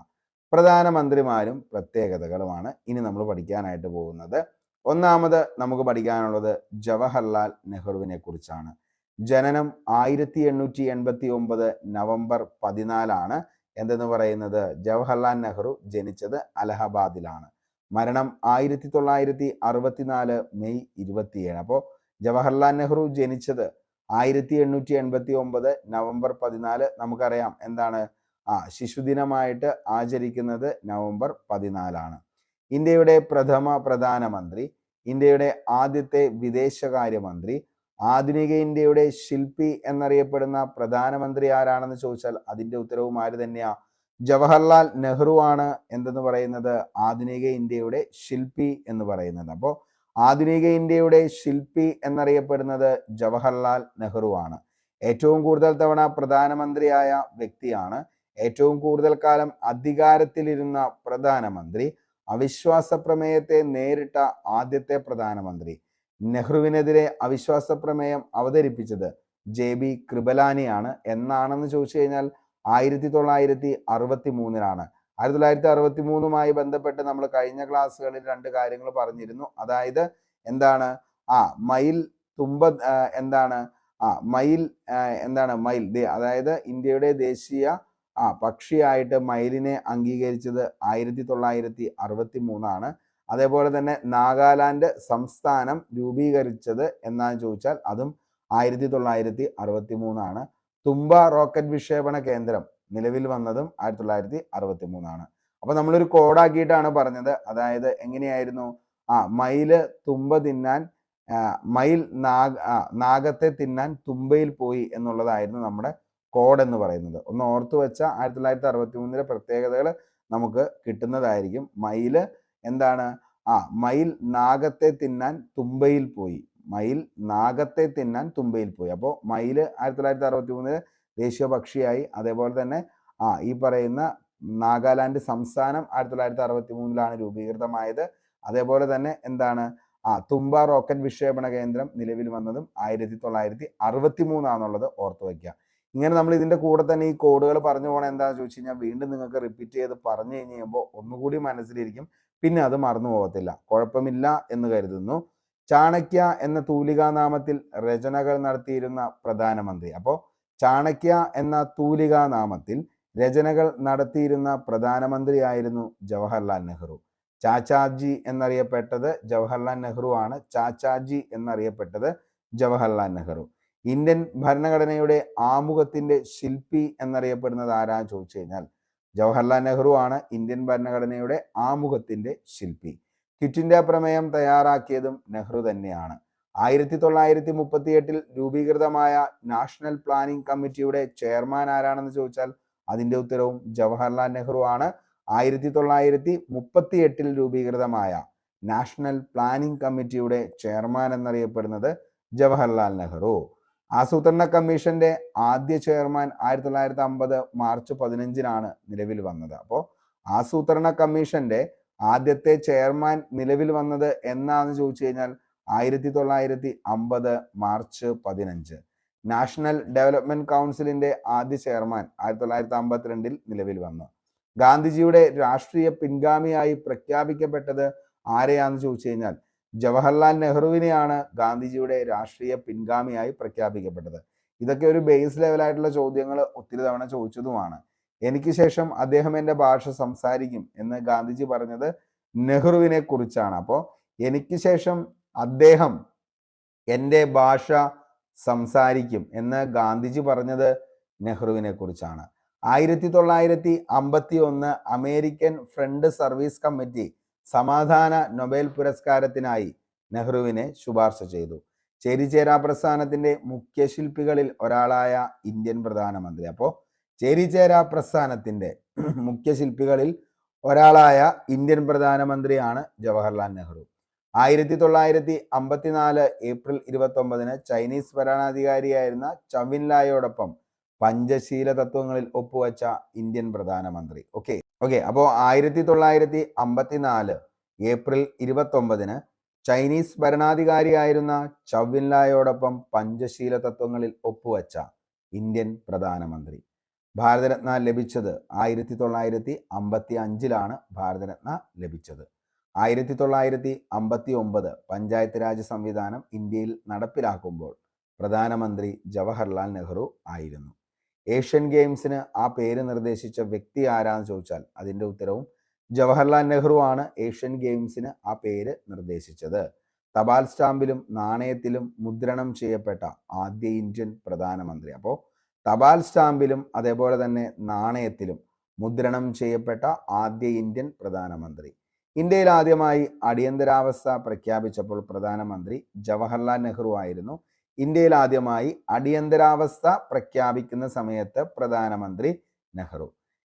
പ്രധാനമന്ത്രിമാരും പ്രത്യേകതകളുമാണ് ഇനി നമ്മൾ പഠിക്കാനായിട്ട് പോകുന്നത്. ഒന്നാമത് നമുക്ക് പഠിക്കാനുള്ളത് ജവഹർലാൽ നെഹ്റുവിനെ കുറിച്ചാണ്. ജനനം 1889 നവംബർ 14 എന്തെന്ന് പറയുന്നത്? ജവഹർലാൽ നെഹ്റു ജനിച്ചത് അലഹബാദിലാണ്. മരണം 1964 മെയ് 27. അപ്പോൾ ജവഹർലാൽ നെഹ്റു ജനിച്ചത് 1889 നവംബർ 14. നമുക്കറിയാം എന്താണ് ശിശുദിനമായിട്ട് ആചരിക്കുന്നത് നവംബർ 14. ഇന്ത്യയുടെ പ്രഥമ പ്രധാനമന്ത്രി, ഇന്ത്യയുടെ ആദ്യത്തെ വിദേശകാര്യമന്ത്രി, ആധുനിക ഇന്ത്യയുടെ ശില്പി എന്നറിയപ്പെടുന്ന പ്രധാനമന്ത്രി ആരാണെന്ന് ചോദിച്ചാൽ അതിന്റെ ഉത്തരവും ആര് തന്നെയാ? ജവഹർലാൽ നെഹ്റു ആണ് എന്തെന്ന് പറയുന്നത്? ആധുനിക ഇന്ത്യയുടെ ശില്പി എന്ന് പറയുന്നത്. അപ്പോൾ ആധുനിക ഇന്ത്യയുടെ ശില്പി എന്നറിയപ്പെടുന്നത് ജവഹർലാൽ നെഹ്റു ആണ്. ഏറ്റവും കൂടുതൽ തവണ പ്രധാനമന്ത്രിയായ വ്യക്തിയാണ്. ഏറ്റവും കൂടുതൽ കാലം അധികാരത്തിലിരുന്ന പ്രധാനമന്ത്രി, അവിശ്വാസ പ്രമേയത്തെ നേരിട്ട ആദ്യത്തെ പ്രധാനമന്ത്രി. നെഹ്റുവിനെതിരെ അവിശ്വാസ പ്രമേയം അവതരിപ്പിച്ചത് JB കൃപലാനിയാണ്. എന്നാണെന്ന് ചോദിച്ചു കഴിഞ്ഞാൽ 1963. 1963 ബന്ധപ്പെട്ട് നമ്മൾ കഴിഞ്ഞ ക്ലാസ്സുകളിൽ 2 കാര്യങ്ങൾ പറഞ്ഞിരുന്നു. അതായത് എന്താണ്? മയിൽ തുമ്പ എന്താണ് മയിൽ മയിൽ, അതായത് ഇന്ത്യയുടെ ദേശീയ പക്ഷിയായിട്ട് മയിലിനെ അംഗീകരിച്ചത് 1963. അതേപോലെ തന്നെ നാഗാലാൻഡ് സംസ്ഥാനം രൂപീകരിച്ചത് എന്നാന്ന് ചോദിച്ചാൽ അതും 1963. തുമ്പ റോക്കറ്റ് വിക്ഷേപണ കേന്ദ്രം നിലവിൽ വന്നതും 1963. അപ്പൊ നമ്മളൊരു കോഡാക്കിയിട്ടാണ് പറഞ്ഞത്. അതായത് എങ്ങനെയായിരുന്നു? മയില് തുമ്പ തിന്നാൻ മയിൽ നാഗത്തെ തിന്നാൻ തുമ്പയിൽ പോയി എന്നുള്ളതായിരുന്നു നമ്മുടെ കോഡ് എന്ന് പറയുന്നത്. ഒന്ന് ഓർത്തു വെച്ചാൽ 1963 പ്രത്യേകതകൾ നമുക്ക് കിട്ടുന്നതായിരിക്കും. മയില് എന്താണ്? മയിൽ നാഗത്തെ തിന്നാൻ തുമ്പയിൽ പോയി. മയിൽ നാഗത്തെ തിന്നാൻ തുമ്പയിൽ പോയി. അപ്പോൾ മയില് 1963 ദേശീയ പക്ഷിയായി. അതേപോലെ തന്നെ ഈ പറയുന്ന നാഗാലാൻഡ് സംസ്ഥാനം 1963 രൂപീകൃതമായത്. അതേപോലെ തന്നെ എന്താണ്? തുമ്പ റോക്കറ്റ് വിക്ഷേപണ കേന്ദ്രം നിലവിൽ വന്നതും 1963 ഓർത്തു വയ്ക്കുക. ഇങ്ങനെ നമ്മൾ ഇതിന്റെ കൂടെ തന്നെ ഈ കോഡുകൾ പറഞ്ഞു പോകണം. എന്താണെന്ന് ചോദിച്ചു കഴിഞ്ഞാൽ വീണ്ടും നിങ്ങൾക്ക് റിപ്പീറ്റ് ചെയ്ത് പറഞ്ഞു കഴിയുമ്പോൾ ഒന്നുകൂടി മനസ്സിലിരിക്കും, പിന്നെ അത് മറന്നു പോകത്തില്ല. കുഴപ്പമില്ല എന്ന് കരുതുന്നു. ചാണക്യ എന്ന തൂലികാനാമത്തിൽ രചനകൾ നടത്തിയിരുന്ന പ്രധാനമന്ത്രി. അപ്പോൾ ചാണക്യ എന്ന തൂലികാനാമത്തിൽ രചനകൾ നടത്തിയിരുന്ന പ്രധാനമന്ത്രിയായിരുന്നു ജവഹർലാൽ നെഹ്റു. ചാച്ചാജി എന്നറിയപ്പെട്ടത് ജവഹർലാൽ നെഹ്റു ആണ്. ചാച്ചാജി എന്നറിയപ്പെട്ടത് ജവഹർലാൽ നെഹ്റു. ഇന്ത്യൻ ഭരണഘടനയുടെ ആമുഖത്തിന്റെ ശില്പി എന്നറിയപ്പെടുന്നത് ആരാന്ന് ചോദിച്ചു കഴിഞ്ഞാൽ ജവഹർലാൽ നെഹ്റു ആണ് ഇന്ത്യൻ ഭരണഘടനയുടെ ആമുഖത്തിന്റെ ശില്പി. ക്വിറ്റ് ഇന്ത്യ പ്രമേയം തയ്യാറാക്കിയതും നെഹ്റു തന്നെയാണ്. 1938 രൂപീകൃതമായ നാഷണൽ പ്ലാനിംഗ് കമ്മിറ്റിയുടെ ചെയർമാൻ ആരാണെന്ന് ചോദിച്ചാൽ അതിന്റെ ഉത്തരവും ജവഹർലാൽ നെഹ്റു ആണ്. 1938 രൂപീകൃതമായ നാഷണൽ പ്ലാനിംഗ് കമ്മിറ്റിയുടെ ചെയർമാൻ എന്നറിയപ്പെടുന്നത് ജവഹർലാൽ നെഹ്റു. ആസൂത്രണ കമ്മീഷന്റെ ആദ്യ ചെയർമാൻ 1950 മാർച്ച് 15 നിലവിൽ വന്നത്. അപ്പോൾ ആസൂത്രണ കമ്മീഷന്റെ ആദ്യത്തെ ചെയർമാൻ നിലവിൽ വന്നത് എന്നാന്ന് ചോദിച്ചു കഴിഞ്ഞാൽ 1950 മാർച്ച് 15. നാഷണൽ ഡെവലപ്മെന്റ് കൗൺസിലിന്റെ ആദ്യ ചെയർമാൻ 1952 നിലവിൽ വന്നു. ഗാന്ധിജിയുടെ രാഷ്ട്രീയ പിൻഗാമിയായി പ്രഖ്യാപിക്കപ്പെട്ടത് ആരെയാന്ന് ചോദിച്ചു കഴിഞ്ഞാൽ ജവഹർലാൽ നെഹ്റുവിനെയാണ് ഗാന്ധിജിയുടെ രാഷ്ട്രീയ പിൻഗാമിയായി പ്രഖ്യാപിക്കപ്പെട്ടത്. ഇതൊക്കെ ഒരു ബേസ് ലെവലായിട്ടുള്ള ചോദ്യങ്ങൾ ഒത്തിരി തവണ ചോദിച്ചതുമാണ്. എനിക്ക് ശേഷം അദ്ദേഹം എൻ്റെ ഭാഷ സംസാരിക്കും എന്ന് ഗാന്ധിജി പറഞ്ഞത് നെഹ്റുവിനെ കുറിച്ചാണ്. അപ്പോൾ എനിക്ക് ശേഷം അദ്ദേഹം എൻ്റെ ഭാഷ സംസാരിക്കും എന്ന് ഗാന്ധിജി പറഞ്ഞത് നെഹ്റുവിനെ കുറിച്ചാണ്. 1951 അമേരിക്കൻ ഫ്രണ്ട് സർവീസ് കമ്മിറ്റി സമാധാന നൊബേൽ പുരസ്കാരത്തിനായി നെഹ്റുവിനെ ശുപാർശ ചെയ്തു. ചേരിചേരാ പ്രസ്ഥാനത്തിന്റെ മുഖ്യ ശില്പികളിൽ ഒരാളായ ഇന്ത്യൻ പ്രധാനമന്ത്രി. അപ്പോൾ ചേരിചേരാ പ്രസ്ഥാനത്തിന്റെ മുഖ്യ ശില്പികളിൽ ഒരാളായ ഇന്ത്യൻ പ്രധാനമന്ത്രിയാണ് ജവഹർലാൽ നെഹ്റു. 1954 ഏപ്രിൽ 29 ചൈനീസ് ഭരണാധികാരിയായിരുന്ന ചൗവിൻ ലായോടൊപ്പം പഞ്ചശീല തത്വങ്ങളിൽ ഒപ്പുവെച്ച ഇന്ത്യൻ പ്രധാനമന്ത്രി? ഓക്കെ. അപ്പോൾ 1954 ഏപ്രിൽ 29 ചൈനീസ് ഭരണാധികാരിയായിരുന്ന ചൗവിൻലായോടൊപ്പം പഞ്ചശീല തത്വങ്ങളിൽ ഒപ്പുവെച്ച ഇന്ത്യൻ പ്രധാനമന്ത്രി. ഭാരതരത്ന ലഭിച്ചത് 1955 ഭാരതരത്ന ലഭിച്ചത്. 1959 പഞ്ചായത്ത് രാജ് സംവിധാനം ഇന്ത്യയിൽ നടപ്പിലാക്കുമ്പോൾ പ്രധാനമന്ത്രി ജവഹർലാൽ നെഹ്റു ആയിരുന്നു. ഏഷ്യൻ ഗെയിംസിന് ആ പേര് നിർദ്ദേശിച്ച വ്യക്തി ആരാന്ന് ചോദിച്ചാൽ അതിൻ്റെ ഉത്തരവും ജവഹർലാൽ നെഹ്റു ആണ് ഏഷ്യൻ ഗെയിംസിന് ആ പേര് നിർദ്ദേശിച്ചത്. തപാൽ സ്റ്റാമ്പിലും നാണയത്തിലും മുദ്രണം ചെയ്യപ്പെട്ട ആദ്യ ഇന്ത്യൻ പ്രധാനമന്ത്രി. അപ്പോൾ തപാൽ സ്റ്റാമ്പിലും അതേപോലെ തന്നെ നാണയത്തിലും മുദ്രണം ചെയ്യപ്പെട്ട ആദ്യ ഇന്ത്യൻ പ്രധാനമന്ത്രി. ഇന്ത്യയിൽ ആദ്യമായി അടിയന്തരാവസ്ഥ പ്രഖ്യാപിച്ചപ്പോൾ പ്രധാനമന്ത്രി ജവഹർലാൽ നെഹ്റു ആയിരുന്നു. ഇന്ത്യയിൽ ആദ്യമായി അടിയന്തരാവസ്ഥ പ്രഖ്യാപിക്കുന്ന സമയത്ത് പ്രധാനമന്ത്രി നെഹ്റു.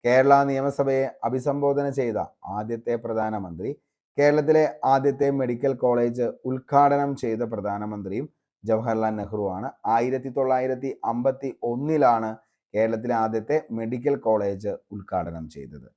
കേരള നിയമസഭയെ അഭിസംബോധന ചെയ്ത ആദ്യത്തെ പ്രധാനമന്ത്രി, കേരളത്തിലെ ആദ്യത്തെ മെഡിക്കൽ കോളേജ് ഉദ്ഘാടനം ചെയ്ത പ്രധാനമന്ത്രിയും ജവഹർലാൽ നെഹ്റു ആണ്. 1951 കേരളത്തിലെ ആദ്യത്തെ മെഡിക്കൽ കോളേജ് ഉദ്ഘാടനം ചെയ്തത്.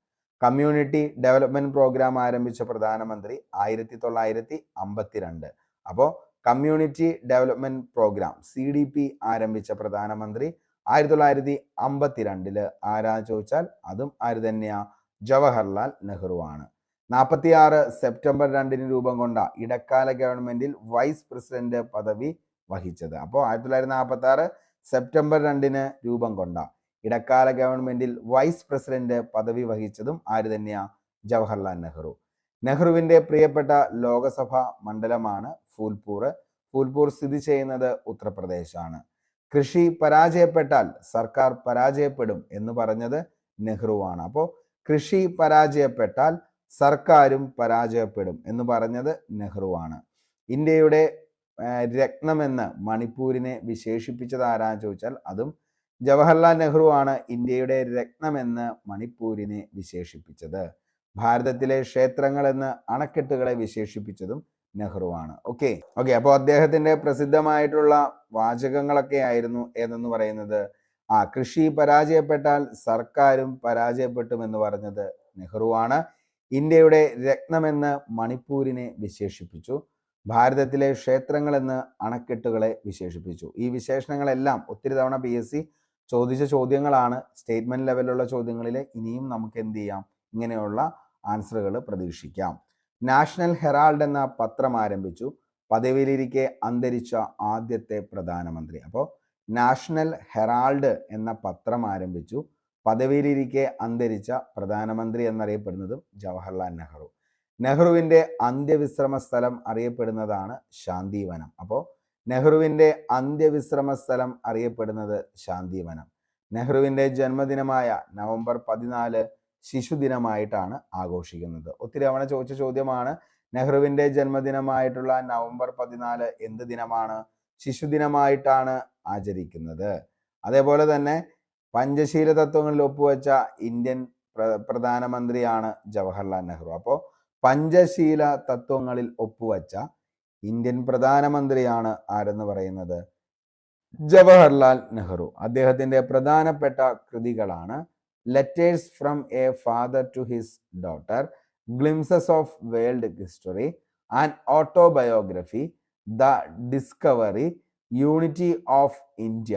കമ്മ്യൂണിറ്റി ഡെവലപ്മെന്റ് പ്രോഗ്രാം ആരംഭിച്ച പ്രധാനമന്ത്രി 1952. അപ്പോൾ കമ്മ്യൂണിറ്റി ഡെവലപ്മെന്റ് പ്രോഗ്രാം CDP ആരംഭിച്ച പ്രധാനമന്ത്രി 1952 ആരാന്ന് ചോദിച്ചാൽ അതും ആര് തന്നെയാ? ജവഹർലാൽ നെഹ്റു ആണ്. 46 സെപ്റ്റംബർ 2 രൂപം കൊണ്ട ഇടക്കാല ഗവൺമെന്റിൽ വൈസ് പ്രസിഡന്റ് പദവി വഹിച്ചത്. അപ്പോൾ 1946 സെപ്റ്റംബർ 2 രൂപം കൊണ്ട ഇടക്കാല ഗവൺമെന്റിൽ വൈസ് പ്രസിഡന്റ് പദവി വഹിച്ചതും ആര് തന്നെയാ? ജവഹർലാൽ നെഹ്റു. നെഹ്റുവിന്റെ പ്രിയപ്പെട്ട ലോകസഭാ മണ്ഡലമാണ് ഫൂൽപൂർ. ഫൂൽപൂർ സ്ഥിതി ചെയ്യുന്നത് ഉത്തർപ്രദേശാണ്. കൃഷി പരാജയപ്പെട്ടാൽ സർക്കാർ പരാജയപ്പെടും എന്ന് പറഞ്ഞത് നെഹ്റുവാണ്. അപ്പോൾ കൃഷി പരാജയപ്പെട്ടാൽ സർക്കാരും പരാജയപ്പെടും എന്ന് പറഞ്ഞത് നെഹ്റുവാണ്. ഇന്ത്യയുടെ രത്നമെന്ന് മണിപ്പൂരിനെ വിശേഷിപ്പിച്ചത് ആരാന്ന് ചോദിച്ചാൽ അതും ജവഹർലാൽ നെഹ്റു ആണ് ഇന്ത്യയുടെ രത്നമെന്ന് മണിപ്പൂരിനെ വിശേഷിപ്പിച്ചത്. ഭാരതത്തിലെ ക്ഷേത്രങ്ങൾ എന്ന് അണക്കെട്ടുകളെ വിശേഷിപ്പിച്ചതും നെഹ്റു ആണ്. ഓക്കെ. അപ്പോൾ അദ്ദേഹത്തിന്റെ പ്രസിദ്ധമായിട്ടുള്ള വാചകങ്ങളൊക്കെ ആയിരുന്നു ഏതെന്ന് പറയുന്നത് കൃഷി പരാജയപ്പെട്ടാൽ സർക്കാരും പരാജയപ്പെട്ടും എന്ന് പറഞ്ഞത് നെഹ്റു ആണ്. ഇന്ത്യയുടെ രത്നമെന്ന് മണിപ്പൂരിനെ വിശേഷിപ്പിച്ചു. ഭാരതത്തിലെ ക്ഷേത്രങ്ങൾ എന്ന് അണക്കെട്ടുകളെ വിശേഷിപ്പിച്ചു. ഈ വിശേഷണങ്ങളെല്ലാം ഒത്തിരി തവണ PSC ചോദിച്ച ചോദ്യങ്ങളാണ്. സ്റ്റേറ്റ്മെന്റ് ലെവലിലുള്ള ചോദ്യങ്ങളിൽ ഇനിയും നമുക്ക് എന്ത് ചെയ്യാം? ഇങ്ങനെയുള്ള ആൻസറുകൾ പ്രതീക്ഷിക്കാം. നാഷണൽ ഹെറാൾഡ് എന്ന പത്രം ആരംഭിച്ചു. പദവിയിലിരിക്കെ അന്തരിച്ച ആദ്യത്തെ പ്രധാനമന്ത്രി. അപ്പോൾ നാഷണൽ ഹെറാൾഡ് എന്ന പത്രം ആരംഭിച്ചു. പദവിയിലിരിക്കെ അന്തരിച്ച പ്രധാനമന്ത്രി എന്നറിയപ്പെടുന്നതും ജവഹർലാൽ നെഹ്റു. നെഹ്റുവിന്റെ അന്ത്യവിശ്രമ സ്ഥലം അറിയപ്പെടുന്നതാണ് ശാന്തിവനം. അപ്പോൾ നെഹ്റുവിന്റെ അന്ത്യവിശ്രമ സ്ഥലം അറിയപ്പെടുന്നത് ശാന്തിവനം. നെഹ്റുവിന്റെ ജന്മദിനമായ നവംബർ 14 ശിശുദിനമായിട്ടാണ് ആഘോഷിക്കുന്നത്. ഒത്തിരി തവണ ചോദിച്ച ചോദ്യമാണ്. നെഹ്റുവിന്റെ ജന്മദിനമായിട്ടുള്ള നവംബർ 14 എന്ത് ദിനമാണ്? ശിശുദിനമായിട്ടാണ് ആചരിക്കുന്നത്. അതേപോലെ തന്നെ പഞ്ചശീല തത്വങ്ങളിൽ ഒപ്പുവെച്ച ഇന്ത്യൻ പ്രധാനമന്ത്രിയാണ് ജവഹർലാൽ നെഹ്റു. അപ്പോൾ പഞ്ചശീല തത്വങ്ങളിൽ ഒപ്പുവെച്ച ഇന്ത്യൻ പ്രധാനമന്ത്രിയാണ് ആരെന്ന് പറയുന്നത്? ജവഹർലാൽ നെഹ്റു. അദ്ദേഹത്തിന്റെ പ്രധാനപ്പെട്ട കൃതികളാണ് letters from a father to his daughter, glimpses of world history, and autobiography, the discovery, unity of India,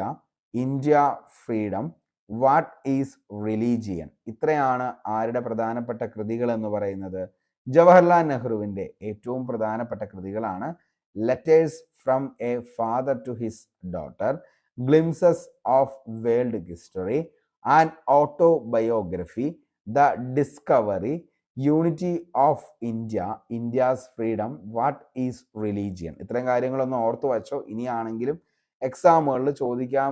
India freedom, what is religion. ഇത്രയാണ് ആരുടെ പ്രധാനപ്പെട്ട കൃതികൾ എന്ന് പറയുന്നത്? ജവഹർലാൽ നെഹ്റുവിന്റെ ഏറ്റവും പ്രധാനപ്പെട്ട കൃതികളാണ് letters from a father to his daughter, glimpses of world history, and autobiography, the discovery, unity of India, India's freedom, what is religion. ഇത്രയും കാര്യങ്ങളൊന്ന് ഓർത്തു വച്ചോ. ഇനിയാണെങ്കിലും എക്സാമുകളിൽ ചോദിക്കാൻ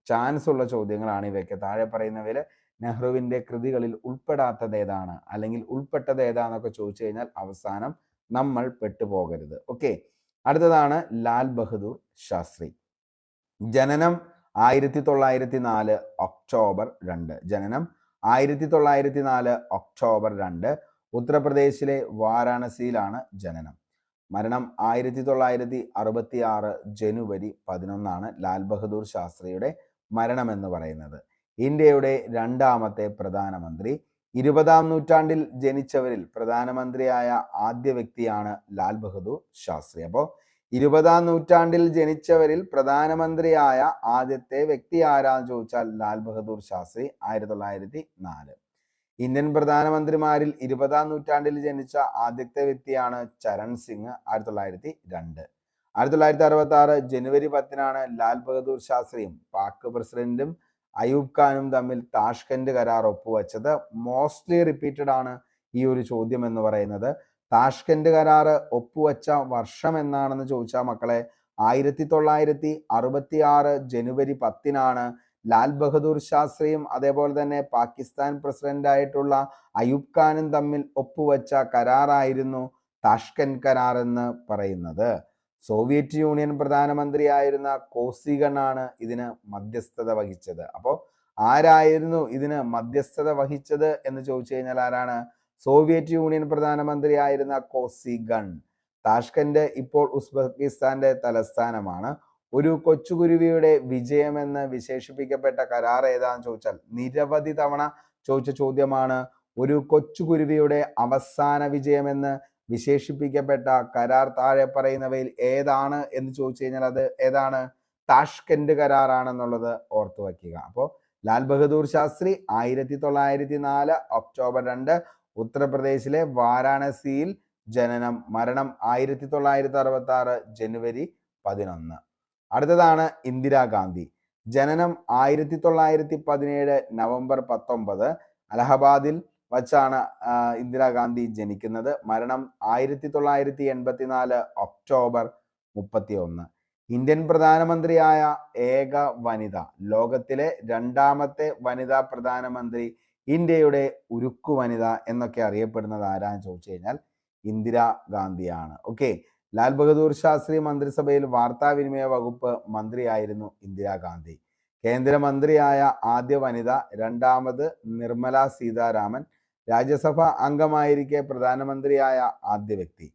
ചാൻസ് ഉള്ള ചോദ്യങ്ങളാണ് ഇവയൊക്കെ. താഴെ പറയുന്നവയിൽ നെഹ്റുവിന്റെ കൃതികളിൽ ഉൾപ്പെടാത്തത് ഏതാണ്, അല്ലെങ്കിൽ ഉൾപ്പെട്ടത് ഏതാന്നൊക്കെ ചോദിച്ചു കഴിഞ്ഞാൽ അവസാനം നമ്മൾ പെട്ടുപോകരുത്. ഓക്കെ. അടുത്തതാണ് ലാൽ ബഹദൂർ ശാസ്ത്രി. ജനനം 1904 ഒക്ടോബർ 2. ജനനം 1904 ഒക്ടോബർ 2. ഉത്തർപ്രദേശിലെ വാരാണസിയിലാണ് ജനനം. മരണം 1966 ജനുവരി 11 ലാൽ ബഹദൂർ ശാസ്ത്രിയുടെ മരണം എന്ന് പറയുന്നത്. ഇന്ത്യയുടെ രണ്ടാമത്തെ പ്രധാനമന്ത്രി. 20-ാം നൂറ്റാണ്ടിൽ ജനിച്ചവരിൽ പ്രധാനമന്ത്രിയായ ആദ്യ വ്യക്തിയാണ് ലാൽ ബഹദൂർ ശാസ്ത്രി. അപ്പോൾ 20-ാം നൂറ്റാണ്ടിൽ ജനിച്ചവരിൽ പ്രധാനമന്ത്രിയായ ആദ്യത്തെ വ്യക്തി ആരാന്ന് ചോദിച്ചാൽ ലാൽ ബഹദൂർ ശാസ്ത്രി 1904. ഇന്ത്യൻ പ്രധാനമന്ത്രിമാരിൽ 20-ാം നൂറ്റാണ്ടിൽ ജനിച്ച ആദ്യത്തെ വ്യക്തിയാണ് ചരൺ സിംഗ് 1902. 1966 ജനുവരി 10-നാണ് ലാൽ ബഹദൂർ ശാസ്ത്രിയും പാക് പ്രസിഡന്റും അയൂബ് ഖാനും തമ്മിൽ താഷ്കന്റ് കരാർ ഒപ്പുവെച്ചത്. മോസ്റ്റ്ലി റിപ്പീറ്റഡ് ആണ് ഈ ഒരു ചോദ്യം എന്ന് പറയുന്നത്. താഷ്കന്റ് കരാർ ഒപ്പുവെച്ച വർഷം എന്നാണെന്ന് ചോദിച്ചാൽ മക്കളെ 1966 ജനുവരി 10-നാണ് ലാൽ ബഹദൂർ ശാസ്ത്രിയും അതേപോലെ തന്നെ പാകിസ്ഥാൻ പ്രസിഡന്റ് ആയിട്ടുള്ള അയൂബ് ഖാനും തമ്മിൽ ഒപ്പുവെച്ച കരാറായിരുന്നു താഷ്കന്റ് കരാർ എന്ന് പറയുന്നത്. സോവിയറ്റ് യൂണിയൻ പ്രധാനമന്ത്രിയായിരുന്ന കോസിഗൺ ആണ് ഇതിന് മധ്യസ്ഥത വഹിച്ചത്. അപ്പോൾ ആരായിരുന്നു ഇതിന് മധ്യസ്ഥത വഹിച്ചത് എന്ന് ചോദിച്ചു കഴിഞ്ഞാൽ ആരാണ്? സോവിയറ്റ് യൂണിയൻ പ്രധാനമന്ത്രിയായിരുന്ന കോസിഗൺ. താഷ്കന്റ് ഇപ്പോൾ ഉസ്ബെക്കിസ്ഥാന്റെ തലസ്ഥാനമാണ്. ഒരു കൊച്ചുകുരുവിയുടെ വിജയമെന്ന് വിശേഷിപ്പിക്കപ്പെട്ട കരാർ ഏതാന്ന് ചോദിച്ചാൽ നിരവധി തവണ ചോദിച്ച ചോദ്യമാണ്. ഒരു കൊച്ചുകുരുവിയുടെ അവസാന വിജയമെന്ന് വിശേഷിപ്പിക്കപ്പെട്ട കരാർ താഴെ പറയുന്നവയിൽ ഏതാണ് എന്ന് ചോദിച്ചു കഴിഞ്ഞാൽ അത് ഏതാണ്? താഷ്കന്റ് കരാറാണെന്നുള്ളത് ഓർത്തു വയ്ക്കുക. അപ്പോൾ ലാൽ ബഹദൂർ ശാസ്ത്രി 1904 ഒക്ടോബർ 2 ഉത്തർപ്രദേശിലെ വാരാണസിയിൽ ജനനം. മരണം 1966 ജനുവരി 11. അടുത്തതാണ് ഇന്ദിരാഗാന്ധി. ജനനം 1917 നവംബർ 19 അലഹബാദിൽ വച്ചാണ് ഇന്ദിരാഗാന്ധി ജനിക്കുന്നത്. മരണം 1984 ഒക്ടോബർ 31. ഇന്ത്യൻ പ്രധാനമന്ത്രിയായ ഏക വനിത. ലോകത്തിലെ രണ്ടാമത്തെ വനിതാ പ്രധാനമന്ത്രി. ഇന്ത്യയുടെ ഉരുക്കു വനിത എന്നൊക്കെ അറിയപ്പെടുന്നത് ആരാന്ന് ചോദിച്ചു കഴിഞ്ഞാൽ ഇന്ദിരാഗാന്ധിയാണ്. ഓക്കെ. ലാൽ ബഹദൂർ ശാസ്ത്രി മന്ത്രിസഭയിൽ വാർത്താവിനിമയ വകുപ്പ് മന്ത്രിയായിരുന്നു ഇന്ദിരാഗാന്ധി. കേന്ദ്രമന്ത്രിയായ ആദ്യ വനിത. രണ്ടാമത് നിർമ്മല സീതാരാമൻ. രാജ്യസഭ അംഗമായിരിക്കെ പ്രധാനമന്ത്രിയായ ആദ്യ വ്യക്തി.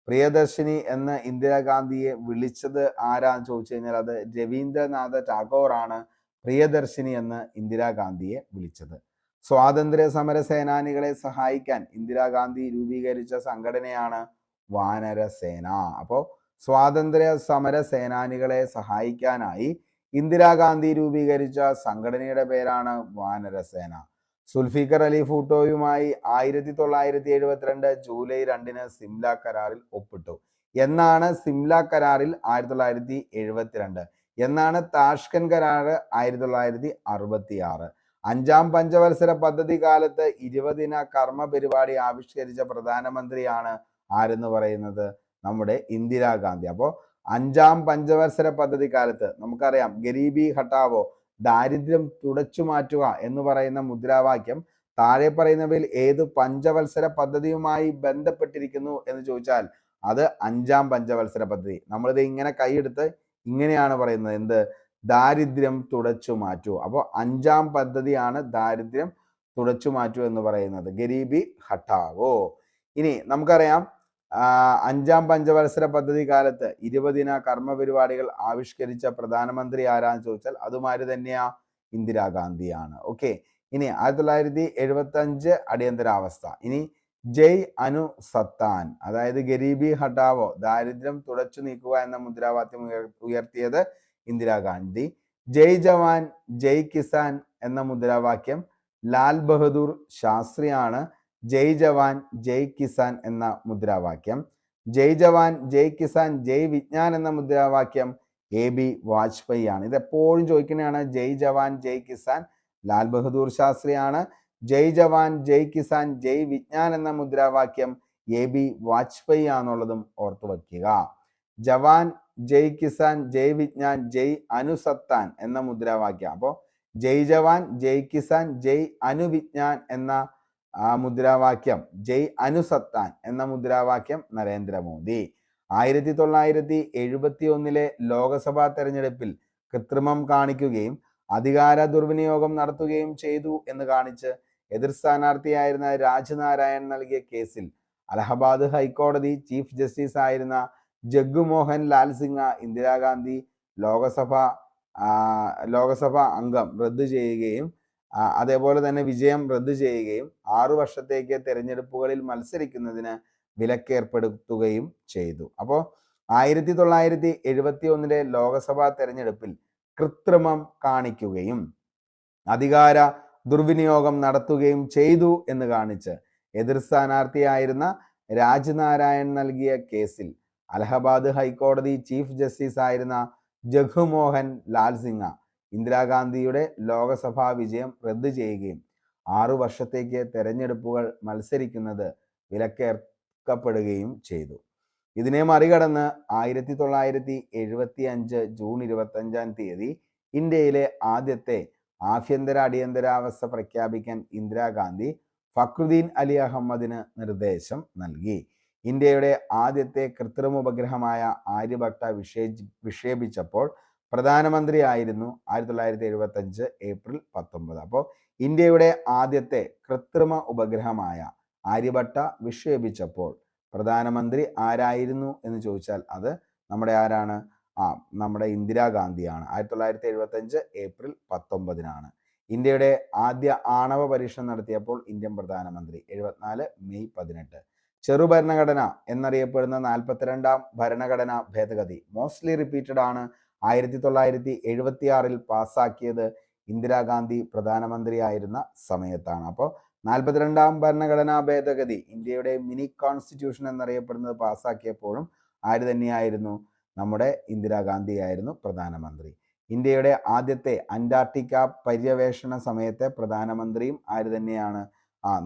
പ്രിയദർശിനി എന്ന് ഇന്ദിരാഗാന്ധിയെ വിളിച്ചത് ആരാന്ന് ചോദിച്ചു കഴിഞ്ഞാൽ അത് രവീന്ദ്രനാഥ ടാഗോർ ആണ് പ്രിയദർശിനി എന്ന് ഇന്ദിരാഗാന്ധിയെ വിളിച്ചത്. സ്വാതന്ത്ര്യ സമര സേനാനികളെ സഹായിക്കാൻ ഇന്ദിരാഗാന്ധി രൂപീകരിച്ച സംഘടനയാണ് വാനരസേന. അപ്പോൾ സ്വാതന്ത്ര്യ സമര സേനാനികളെ സഹായിക്കാനായി ഇന്ദിരാഗാന്ധി രൂപീകരിച്ച സംഘടനയുടെ പേരാണ് വാനരസേന. സുൽഫിക്കർ അലി ഭൂട്ടോയുമായി 1972 ജൂലൈ 2 സിംല കരാറിൽ ഒപ്പിട്ടു. എന്നാണ് സിംല കരാറിൽ 1972. എന്നാണ് താഷ്കന്റ് കരാർ 1966. 5-ാം പഞ്ചവത്സര പദ്ധതി കാലത്ത് 20 ദിന കർമ്മ പരിപാടി ആവിഷ്കരിച്ച പ്രധാനമന്ത്രിയാണ് ആരെന്ന് പറയുന്നത്? നമ്മുടെ ഇന്ദിരാഗാന്ധി. അപ്പോൾ 5-ാം പഞ്ചവത്സര പദ്ധതി കാലത്ത് നമുക്കറിയാം ഗരീബി ഹട്ടാവോ, ദാരിദ്ര്യം തുടച്ചു മാറ്റുക എന്ന് പറയുന്ന മുദ്രാവാക്യം താഴെ പറയുന്നവയിൽ ഏത് പഞ്ചവത്സര പദ്ധതിയുമായി ബന്ധപ്പെട്ടിരിക്കുന്നു എന്ന് ചോദിച്ചാൽ അത് 5-ാം പഞ്ചവത്സര പദ്ധതി. നമ്മളിത് ഇങ്ങനെ കൈയെടുത്ത് ഇങ്ങനെയാണ് പറയുന്നത്. എന്ത്? ദാരിദ്ര്യം തുടച്ചു മാറ്റൂ. അപ്പോൾ 5-ാം പദ്ധതിയാണ് ദാരിദ്ര്യം തുടച്ചു മാറ്റൂ എന്ന് പറയുന്നത്, ഗരീബി ഹട്ടാവോ. ഇനി നമുക്കറിയാം 5-ാം പഞ്ചവത്സര പദ്ധതി കാലത്ത് 20 ദിന കർമ്മ പരിപാടികൾ ആവിഷ്കരിച്ച പ്രധാനമന്ത്രി ആരാന്ന് ചോദിച്ചാൽ അതുമാതിരി തന്നെയാ ഇന്ദിരാഗാന്ധിയാണ്. ഓക്കെ. ഇനി 1975 അടിയന്തരാവസ്ഥ. ഇനി ജയ് അനുസത്താൻ, അതായത് ഗരീബി ഹട്ടാവോ, ദാരിദ്ര്യം തുടച്ചു നീക്കുക എന്ന മുദ്രാവാക്യം ഉയർത്തിയത് ഇന്ദിരാഗാന്ധി. ജയ് ജവാൻ ജയ് കിസാൻ എന്ന മുദ്രാവാക്യം ലാൽ ബഹദൂർ ശാസ്ത്രിയാണ്. ജയ് ജവാൻ ജയ് കിസാൻ എന്ന മുദ്രാവാക്യം. ജയ് ജവാൻ ജയ് കിസാൻ ജയ് വിജ്ഞാൻ എന്ന മുദ്രാവാക്യം AB വാജ്പേയി ആണ്. ഇത് എപ്പോഴും ചോദിക്കുന്നതാണ്. ജയ് ജവാൻ ജയ് കിസാൻ ലാൽ ബഹദൂർ ശാസ്ത്രിയാണ്. ജയ് ജവാൻ ജയ് കിസാൻ ജയ് വിജ്ഞാൻ എന്ന മുദ്രാവാക്യം AB വാജ്പേയി ആണെന്നുള്ളതും ഓർത്തു വയ്ക്കുക. ജവാൻ ജയ് കിസാൻ ജയ് വിജ്ഞാൻ ജയ് അനുസത്താൻ എന്ന മുദ്രാവാക്യം. അപ്പോൾ ജയ് ജവാൻ ജയ് കിസാൻ ജയ് അനുവിജ്ഞാൻ എന്ന മുദ്രാവാക്യം, ജയ് അനുസത്താൻ എന്ന മുദ്രാവാക്യം നരേന്ദ്രമോദി. 1971 ലോകസഭാ തെരഞ്ഞെടുപ്പിൽ കൃത്രിമം കാണിക്കുകയും അധികാര ദുർവിനിയോഗം നടത്തുകയും ചെയ്തു എന്ന് കാണിച്ച് എതിർ സ്ഥാനാർത്ഥിയായിരുന്ന രാജ്നാരായൺ നൽകിയ കേസിൽ അലഹബാദ് ഹൈക്കോടതി ചീഫ് ജസ്റ്റിസ് ആയിരുന്ന ജഗ്മോഹൻ ലാൽ സിംഗ് ഇന്ദിരാഗാന്ധി ലോകസഭ ലോകസഭാ അംഗം റദ്ദു ചെയ്യുകയും അതേപോലെ തന്നെ വിജയം റദ്ദു ചെയ്യുകയും 6 വർഷത്തേക്ക് തെരഞ്ഞെടുപ്പുകളിൽ മത്സരിക്കുന്നതിന് വിലക്കേർപ്പെടുത്തുകയും ചെയ്തു. അപ്പോൾ 1971 ലോകസഭാ തെരഞ്ഞെടുപ്പിൽ കൃത്രിമം കാണിക്കുകയും അധികാര ദുർവിനിയോഗം നടത്തുകയും ചെയ്തു എന്ന് കാണിച്ച് എതിർ സ്ഥാനാർത്ഥിയായിരുന്ന രാജ്നാരായൺ നൽകിയ കേസിൽ അലഹബാദ് ഹൈക്കോടതി ചീഫ് ജസ്റ്റിസ് ആയിരുന്ന ജഗ്മോഹൻ ലാൽ സിംഗ ഇന്ദിരാഗാന്ധിയുടെ ലോകസഭാ വിജയം റദ്ദു ചെയ്യുകയും 6 വർഷത്തേക്ക് തെരഞ്ഞെടുപ്പുകൾ മത്സരിക്കുന്നത് വിലക്കേർക്കപ്പെടുകയും ചെയ്തു. ഇതിനെ മറികടന്ന് 1975 ജൂൺ 25 ഇന്ത്യയിലെ ആദ്യത്തെ ആഭ്യന്തര അടിയന്തരാവസ്ഥ പ്രഖ്യാപിക്കാൻ ഇന്ദിരാഗാന്ധി ഫക്രുദ്ദീൻ അലി അഹമ്മദിന് നിർദ്ദേശം നൽകി. ഇന്ത്യയുടെ ആദ്യത്തെ കൃത്രിമ ഉപഗ്രഹമായ ആര്യഭട്ട വിക്ഷേപിച്ചപ്പോൾ പ്രധാനമന്ത്രിയായിരുന്നു 1975 ഏപ്രിൽ 19. അപ്പോൾ ഇന്ത്യയുടെ ആദ്യത്തെ കൃത്രിമ ഉപഗ്രഹമായ ആര്യഭട്ട വിക്ഷേപിച്ചപ്പോൾ പ്രധാനമന്ത്രി ആരായിരുന്നു എന്ന് ചോദിച്ചാൽ അത് നമ്മുടെ ആരാണ്? നമ്മുടെ ഇന്ദിരാഗാന്ധിയാണ്. 1975 ഏപ്രിൽ 19 ഇന്ത്യയുടെ ആദ്യ ആണവ പരീക്ഷണം നടത്തിയപ്പോൾ ഇന്ത്യൻ പ്രധാനമന്ത്രി 74 മെയ് 18. ചെറുഭരണഘടന എന്നറിയപ്പെടുന്ന 42ാം ഭരണഘടനാ ഭേദഗതി മോസ്റ്റ്ലി റിപ്പീറ്റഡ് ആണ് 1976 പാസ്സാക്കിയത് ഇന്ദിരാഗാന്ധി പ്രധാനമന്ത്രിയായിരുന്ന സമയത്താണ്. അപ്പോൾ 42ാം ഭരണഘടനാ ഭേദഗതി ഇന്ത്യയുടെ മിനി കോൺസ്റ്റിറ്റ്യൂഷൻ എന്നറിയപ്പെടുന്നത് പാസ്സാക്കിയപ്പോഴും ആര് തന്നെയായിരുന്നു? നമ്മുടെ ഇന്ദിരാഗാന്ധി ആയിരുന്നു പ്രധാനമന്ത്രി. ഇന്ത്യയുടെ ആദ്യത്തെ അന്റാർട്ടിക്ക പര്യവേഷണ സമയത്തെ പ്രധാനമന്ത്രിയും ആര് തന്നെയാണ്?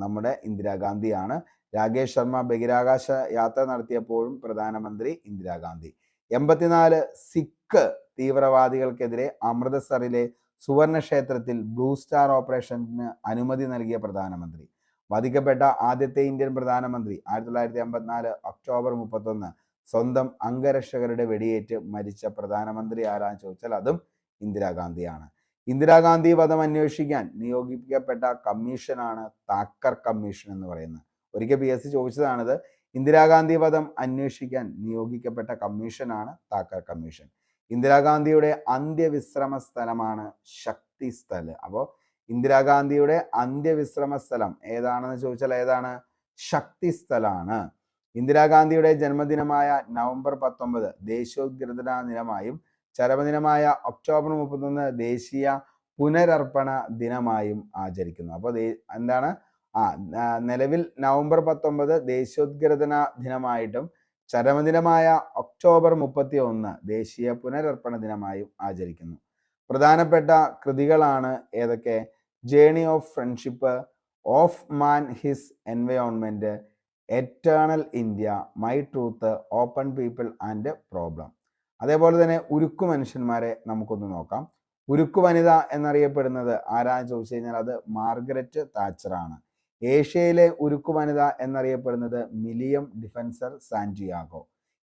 നമ്മുടെ ഇന്ദിരാഗാന്ധിയാണ്. രാകേഷ് ശർമ്മ ബഹിരാകാശ യാത്ര നടത്തിയപ്പോഴും പ്രധാനമന്ത്രി ഇന്ദിരാഗാന്ധി. 84 സിഖ് തീവ്രവാദികൾക്കെതിരെ അമൃതസറിലെ സുവർണ ക്ഷേത്രത്തിൽ ബ്ലൂ സ്റ്റാർ ഓപ്പറേഷന് അനുമതി നൽകിയ പ്രധാനമന്ത്രി. വധിക്കപ്പെട്ട ആദ്യത്തെ ഇന്ത്യൻ പ്രധാനമന്ത്രി 1984 ഒക്ടോബർ 31 സ്വന്തം അംഗരക്ഷകരുടെ വെടിയേറ്റ് മരിച്ച പ്രധാനമന്ത്രി ആരാന്ന് ചോദിച്ചാൽ അതും ഇന്ദിരാഗാന്ധിയാണ്. ഇന്ദിരാഗാന്ധി വധം അന്വേഷിക്കാൻ നിയോഗിക്കപ്പെട്ട കമ്മീഷനാണ് താക്കർ കമ്മീഷൻ എന്ന് പറയുന്നത്. ഒരിക്കൽ PSC ചോദിച്ചതാണിത്. ഇന്ദിരാഗാന്ധി വധം അന്വേഷിക്കാൻ നിയോഗിക്കപ്പെട്ട കമ്മീഷനാണ് താക്കർ കമ്മീഷൻ. ഇന്ദിരാഗാന്ധിയുടെ അന്ത്യവിശ്രമ സ്ഥലമാണ് ശക്തി സ്ഥല്. അപ്പോൾ ഇന്ദിരാഗാന്ധിയുടെ അന്ത്യവിശ്രമ സ്ഥലം ഏതാണെന്ന് ചോദിച്ചാൽ ഏതാണ്? ശക്തി സ്ഥലാണ്. ഇന്ദിരാഗാന്ധിയുടെ ജന്മദിനമായ നവംബർ 19 ദേശീയോദ്ഗ്രഥന ദിനമായും ചരമദിനമായ ഒക്ടോബർ 31 ദേശീയ പുനരർപ്പണ ദിനമായും ആചരിക്കുന്നു. അപ്പോൾ എന്താണ്? നിലവിൽ നവംബർ 19 ദേശീയോദ്ഗ്രഥന ദിനമായിട്ടും ചരമദിനമായ ഒക്ടോബർ 31 ദേശീയ പുനരർപ്പണ ദിനമായും ആചരിക്കുന്നു. പ്രധാനപ്പെട്ട കൃതികളാണ് ഏതൊക്കെ? Journey of friendship, of man his environment, eternal India, my truth, open people and problem. അതേപോലെ തന്നെ ഉരുക്കു മനുഷ്യന്മാരെ നമുക്കൊന്ന് നോക്കാം. ഉരുക്കു വനിത എന്നറിയപ്പെടുന്നത് ആരാന്ന് ചോദിച്ചു കഴിഞ്ഞാൽ അത് മാർഗരറ്റ് താച്ചർ ആണ്. ഏഷ്യയിലെ ഉരുക്കു വനിത എന്നറിയപ്പെടുന്നത് മിലിയം ഡിഫൻസർ സാന്റിയാഗോ.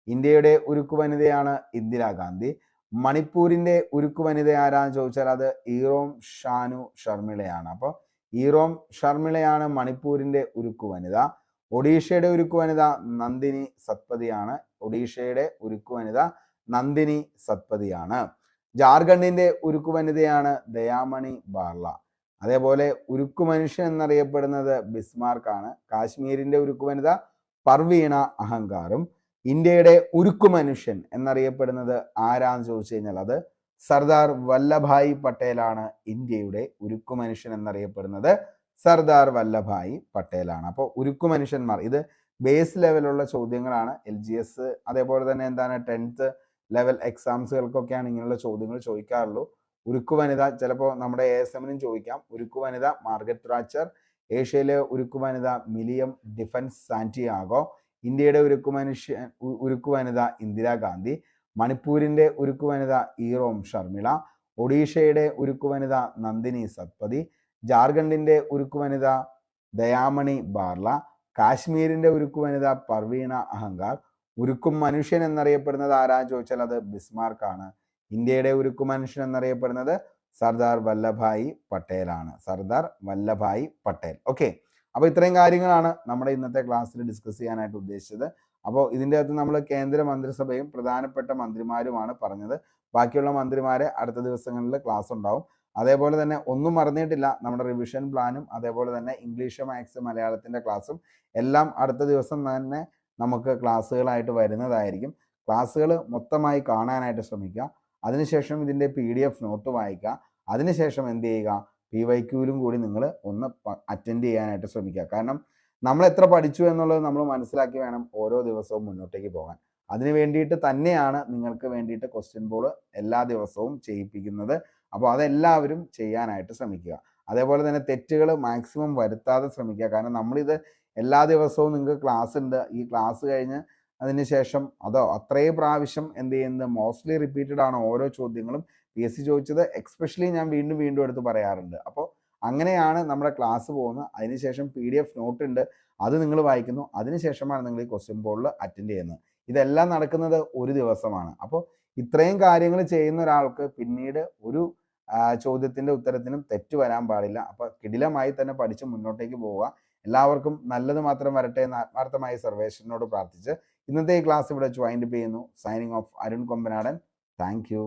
ഇന്ത്യയുടെ ഉരുക്കു വനിതയാണ് ഇന്ദിരാഗാന്ധി. മണിപ്പൂരിന്റെ ഉരുക്കു വനിത ആരാന്ന് ചോദിച്ചാൽ അത് ഈറോം ഷാനു ഷർമിളയാണ്. അപ്പോൾ ഈറോം ഷർമിളയാണ് മണിപ്പൂരിന്റെ ഉരുക്കു വനിത. ഒഡീഷയുടെ ഉരുക്കു വനിത നന്ദിനി സത്പതിയാണ്. ഒഡീഷയുടെ ഉരുക്കു വനിത നന്ദിനി സത്പതിയാണ്. ജാർഖണ്ഡിന്റെ ഉരുക്കു വനിതയാണ് ദയാമണി ബാർല. അതേപോലെ ഉരുക്കു മനുഷ്യൻ എന്നറിയപ്പെടുന്നത് ബിസ്മാർക്കാണ്. കാശ്മീരിന്റെ ഉരുക്കു വനിത പർവീണ അഹങ്കാറും. ഇന്ത്യയുടെ ഉരുക്കു മനുഷ്യൻ എന്നറിയപ്പെടുന്നത് ആരാന്ന് ചോദിച്ചു കഴിഞ്ഞാൽ അത് സർദാർ വല്ലഭായ് പട്ടേലാണ്. ഇന്ത്യയുടെ ഉരുക്കു മനുഷ്യൻ എന്നറിയപ്പെടുന്നത് സർദാർ വല്ലഭായ് പട്ടേലാണ്. അപ്പോൾ ഉരുക്കു മനുഷ്യന്മാർ ഇത് ബേസ് ലെവലുള്ള ചോദ്യങ്ങളാണ്. LGS അതേപോലെ തന്നെ എന്താണ് 10th ലെവൽ എക്സാംസുകൾക്കൊക്കെയാണ് ഇങ്ങനെയുള്ള ചോദ്യങ്ങൾ ചോദിക്കാറുള്ളൂ. ഉരുക്കു വനിത ചിലപ്പോൾ നമ്മുടെ ASMനും ചോദിക്കാം. ഉരുക്കു വനിത മാർഗരറ്റ് താച്ചർ. ഏഷ്യയിലെ ഉരുക്കു വനിത മിലിയം ഡിഫൻസ് സാന്റിയാഗോ. ഇന്ത്യയുടെ ഉരുക്കു വനിത ഇന്ദിരാഗാന്ധി. മണിപ്പൂരിന്റെ ഉരുക്കു വനിത ഈറോം ഷർമിള. ഒഡീഷയുടെ ഉരുക്കു വനിത നന്ദിനി സത്പതി. ജാർഖണ്ഡിന്റെ ഉരുക്കു വനിത ദയാമണി ബാർല. കാശ്മീരിന്റെ ഉരുക്കു വനിത പർവീണ അഹങ്കാർ. ഉരുക്കും മനുഷ്യൻ എന്നറിയപ്പെടുന്നത് ആരാന്ന് ചോദിച്ചാൽ അത് ബിസ്മാർക്കാണ്. ഇന്ത്യയുടെ ഉരുക്കു മനുഷ്യൻ എന്നറിയപ്പെടുന്നത് സർദാർ വല്ലഭായ് പട്ടേലാണ്. സർദാർ വല്ലഭായ് പട്ടേൽ. ഓക്കെ, അപ്പോൾ ഇത്രയും കാര്യങ്ങളാണ് നമ്മുടെ ഇന്നത്തെ ക്ലാസ്സിൽ ഡിസ്കസ് ചെയ്യാനായിട്ട് ഉദ്ദേശിച്ചത്. അപ്പോൾ ഇതിൻ്റെ അകത്ത് നമ്മൾ കേന്ദ്ര മന്ത്രിസഭയും പ്രധാനപ്പെട്ട മന്ത്രിമാരുമാണ് പറഞ്ഞത്. ബാക്കിയുള്ള മന്ത്രിമാരെ അടുത്ത ദിവസങ്ങളിൽ ക്ലാസ് ഉണ്ടാവും. അതേപോലെ തന്നെ ഒന്നും മറന്നിട്ടില്ല, നമ്മുടെ റിവിഷൻ പ്ലാനും അതേപോലെ തന്നെ ഇംഗ്ലീഷ്, മാത്സ്, മലയാളത്തിൻ്റെ ക്ലാസ്സും എല്ലാം അടുത്ത ദിവസം തന്നെ നമുക്ക് ക്ലാസ്സുകളായിട്ട് വരുന്നതായിരിക്കും. ക്ലാസ്സുകൾ മൊത്തമായി കാണാനായിട്ട് ശ്രമിക്കുക. അതിനുശേഷം ഇതിൻ്റെ PDF നോട്ട് വായിക്കുക. അതിനുശേഷം എന്ത് ചെയ്യുക, PYQയിലും കൂടി നിങ്ങൾ ഒന്ന് അറ്റൻഡ് ചെയ്യാനായിട്ട് ശ്രമിക്കുക. കാരണം നമ്മൾ എത്ര പഠിച്ചു എന്നുള്ളത് നമ്മൾ മനസ്സിലാക്കി വേണം ഓരോ ദിവസവും മുന്നോട്ടേക്ക് പോകാൻ. അതിന് വേണ്ടിയിട്ട് തന്നെയാണ് നിങ്ങൾക്ക് വേണ്ടിയിട്ട് ക്വസ്റ്റ്യൻ ബോർഡ് എല്ലാ ദിവസവും ചെയ്യിപ്പിക്കുന്നത്. അപ്പോൾ അതെല്ലാവരും ചെയ്യാനായിട്ട് ശ്രമിക്കുക. അതേപോലെ തന്നെ തെറ്റുകൾ മാക്സിമം വരുത്താതെ ശ്രമിക്കുക. കാരണം നമ്മളിത് എല്ലാ ദിവസവും നിങ്ങൾക്ക് ക്ലാസ് ഉണ്ട്. ഈ ക്ലാസ് കഴിഞ്ഞ് അതിന് ശേഷം അതോ അത്രയും പ്രാവശ്യം എന്ത് ചെയ്യുന്നത്, മോസ്റ്റ്ലി റിപ്പീറ്റഡ് ആണ് ഓരോ ചോദ്യങ്ങളും. PSC ചോദിച്ചത് എക്സ്പെഷ്യലി ഞാൻ വീണ്ടും വീണ്ടും എടുത്ത് പറയാറുണ്ട്. അപ്പോൾ അങ്ങനെയാണ് നമ്മുടെ ക്ലാസ് പോകുന്നത്. അതിനുശേഷം PDF നോട്ട് ഉണ്ട്, അത് നിങ്ങൾ വായിക്കുന്നു. അതിനുശേഷമാണ് നിങ്ങൾ ഈ ക്വസ്റ്റ്യൻ ബോർഡിൽ അറ്റൻഡ് ചെയ്യുന്നത്. ഇതെല്ലാം നടക്കുന്നത് ഒരു ദിവസമാണ്. അപ്പോൾ ഇത്രയും കാര്യങ്ങൾ ചെയ്യുന്ന ഒരാൾക്ക് പിന്നീട് ഒരു ചോദ്യത്തിൻ്റെ ഉത്തരത്തിനും തെറ്റ് വരാൻ പാടില്ല. അപ്പോൾ കിടിലമായി തന്നെ പഠിച്ച് മുന്നോട്ടേക്ക് പോവുക. എല്ലാവർക്കും നല്ലത് മാത്രം വരട്ടെ എന്ന് ആത്മാർത്ഥമായി സർവേശ്വരനോട് പ്രാർത്ഥിച്ച് ഇന്നത്തെ ഈ ക്ലാസ് ഇവിടെ വൈൻഡ് അപ്പ് ചെയ്യുന്നു. Signing off, Arun Kombanadan. Thank you.